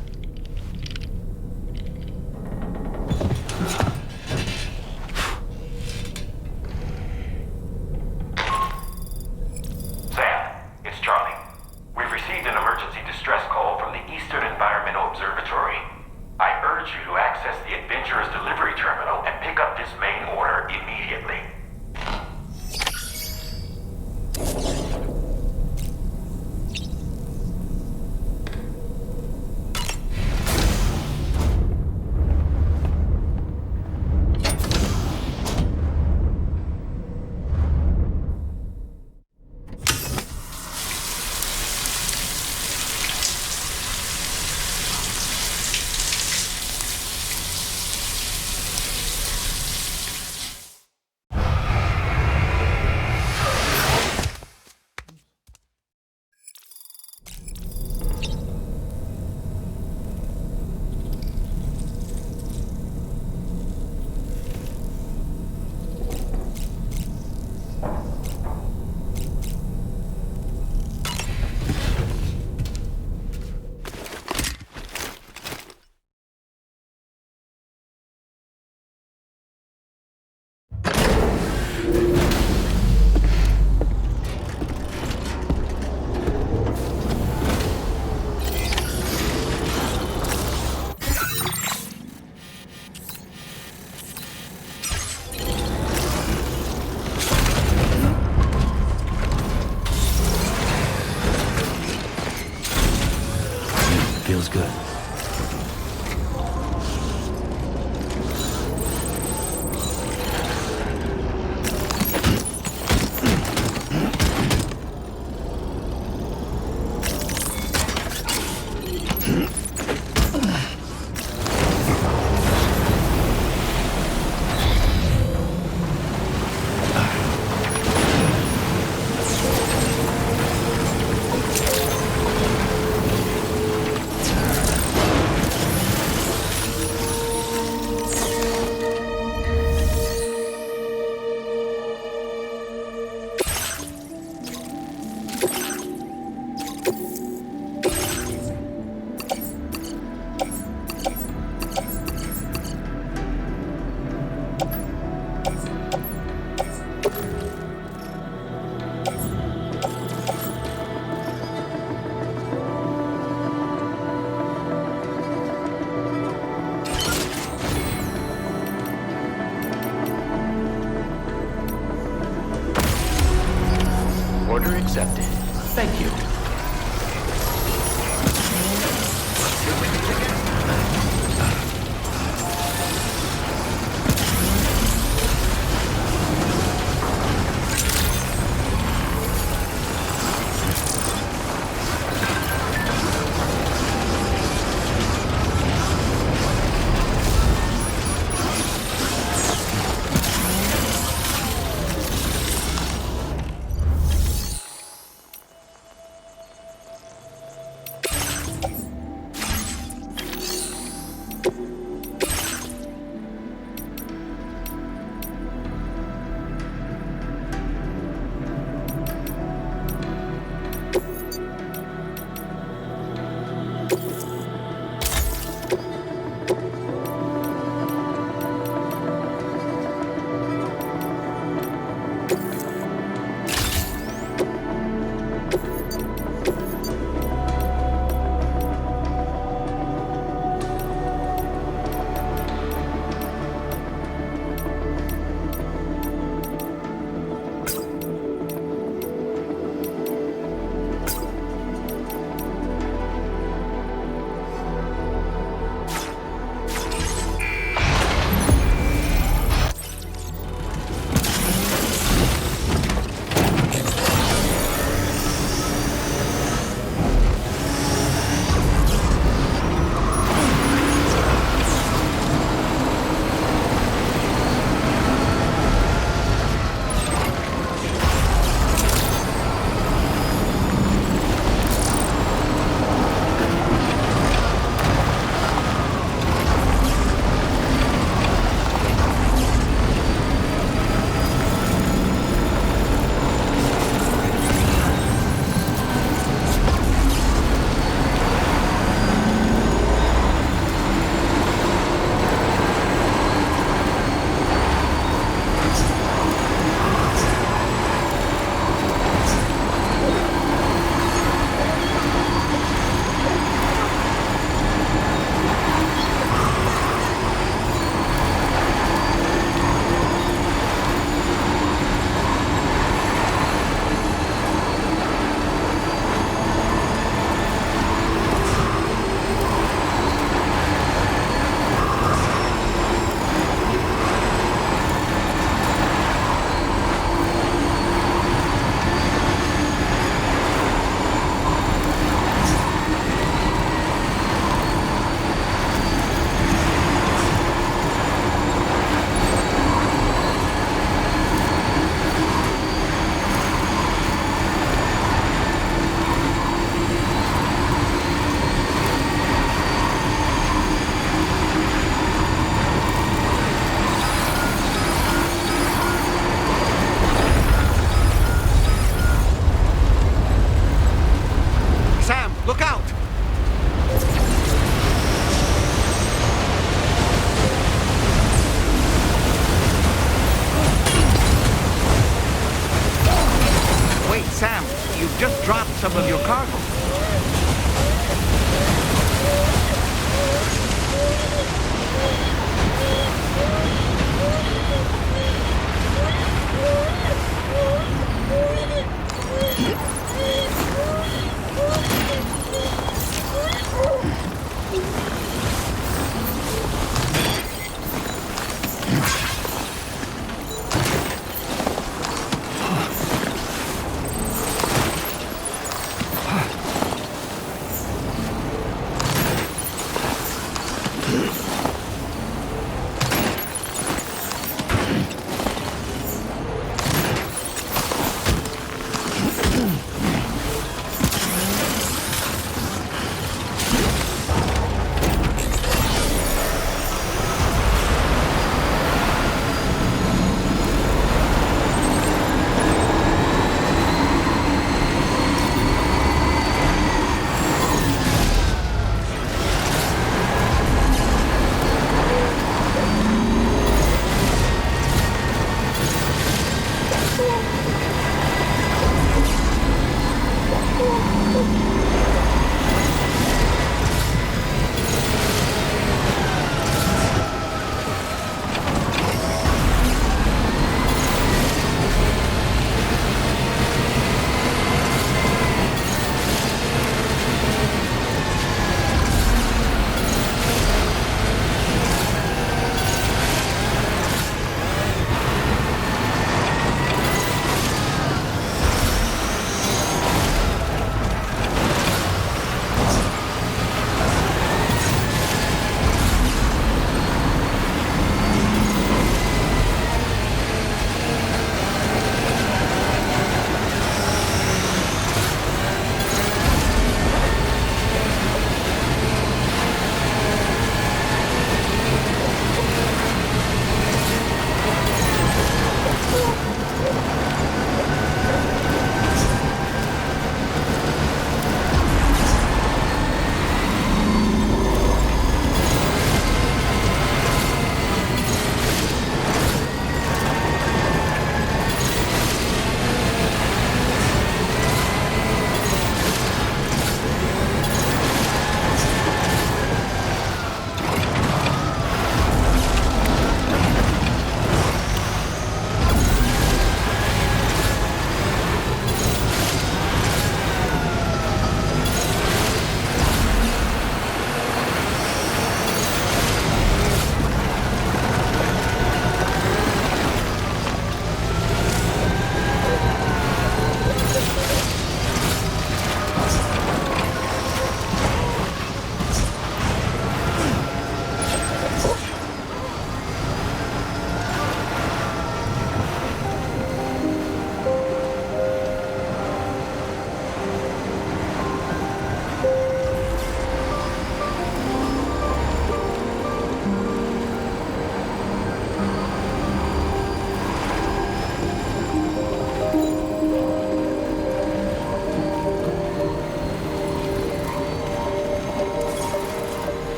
Sam, it's Charlie. We've received an emergency distress call from the Eastern Environmental Observatory. I urge you to access the Adventurer's delivery terminal and pick up this main order immediately. Feels good. Order accepted. Thank you.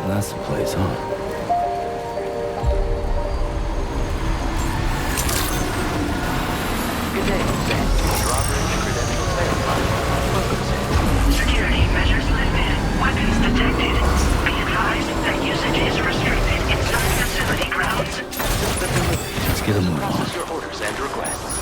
That's the place, huh? Good day, Sam. Drawbridge credentials verified. Welcome, Sam. Security measures lifted. Weapons detected. Be advised that usage is restricted inside facility grounds. Let's get a move on. Process your orders and requests.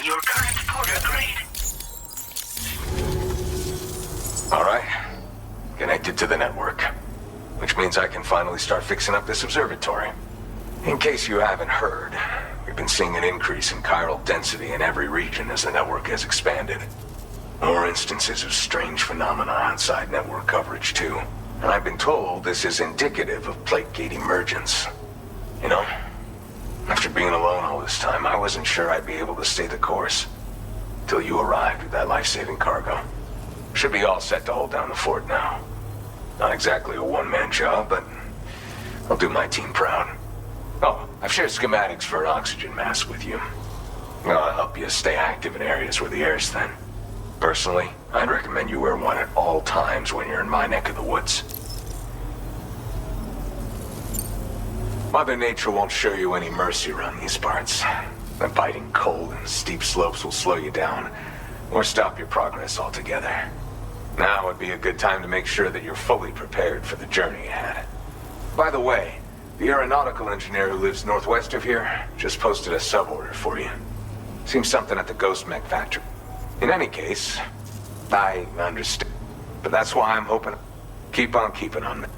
your current porter grade. All right. Connected to the network. Which means I can finally start fixing up this observatory. In case you haven't heard, we've been seeing an increase in chiral density in every region as the network has expanded. More instances of strange phenomena outside network coverage, too. And I've been told this is indicative of plate gate emergence. You know, after being alone all this time, I wasn't sure I'd be able to stay the course. Till you arrived with that life-saving cargo. Should be all set to hold down the fort now. Not exactly a one-man job, but I'll do my team proud. Oh, I've shared schematics for an oxygen mask with you. I'll help you stay active in areas where the air's thin. Personally, I'd recommend you wear one at all times when you're in my neck of the woods. Mother Nature won't show you any mercy around these parts. The biting cold and steep slopes will slow you down, or stop your progress altogether. Now would be a good time to make sure that you're fully prepared for the journey ahead. By the way, the aeronautical engineer who lives northwest of here just posted a sub-order for you. Seems something at the Ghost Mech factory. In any case, I understand. But that's why I'm hoping to keep on keeping on me.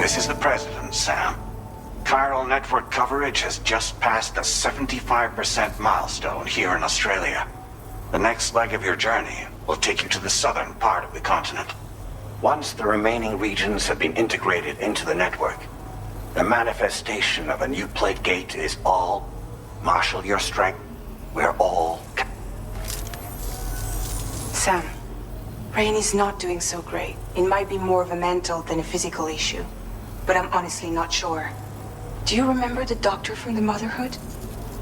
This is the President, Sam. Chiral network coverage has just passed the 75% milestone here in Australia. The next leg of your journey will take you to the southern part of the continent. Once the remaining regions have been integrated into the network, the manifestation of a new plate gate is all. Marshal your strength. We're all... Sam, Rainey's not doing so great. It might be more of a mental than a physical issue, but I'm honestly not sure. Do you remember the doctor from the Motherhood?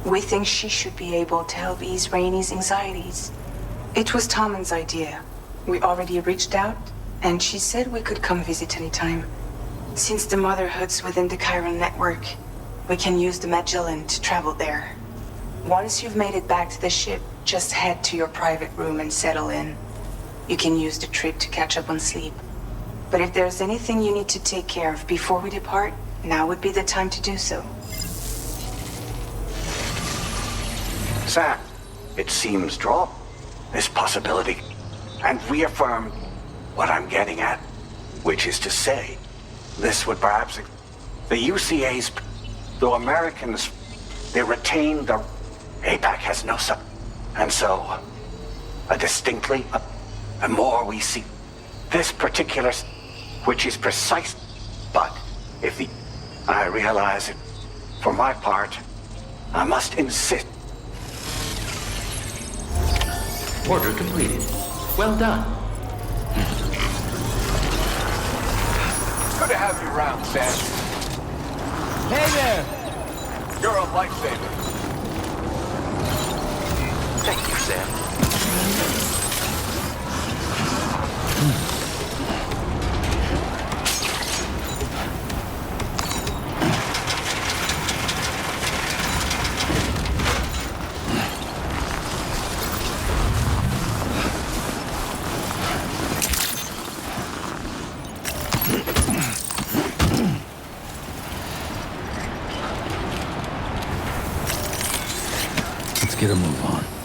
We think she should be able to help ease Rainey's anxieties. It was Tommen's idea. We already reached out, and she said we could come visit anytime. Since the Motherhood's within the chiral network, we can use the Magellan to travel there. Once you've made it back to the ship, just head to your private room and settle in. You can use the trip to catch up on sleep. But if there's anything you need to take care of before we depart, now would be the time to do so. Sam, it seems drop this possibility and reaffirm what I'm getting at, which is to say, this would perhaps... The UCA's... Though Americans, they retain the... APAC has no sub... And so, the more we see this particular... Which is precise... But, if the... I realize it. For my part, I must insist... Order completed. Well done. Good to have you around, Sam. Hey there! You're a lifesaver. Thank you, Sam. Let's get a move on.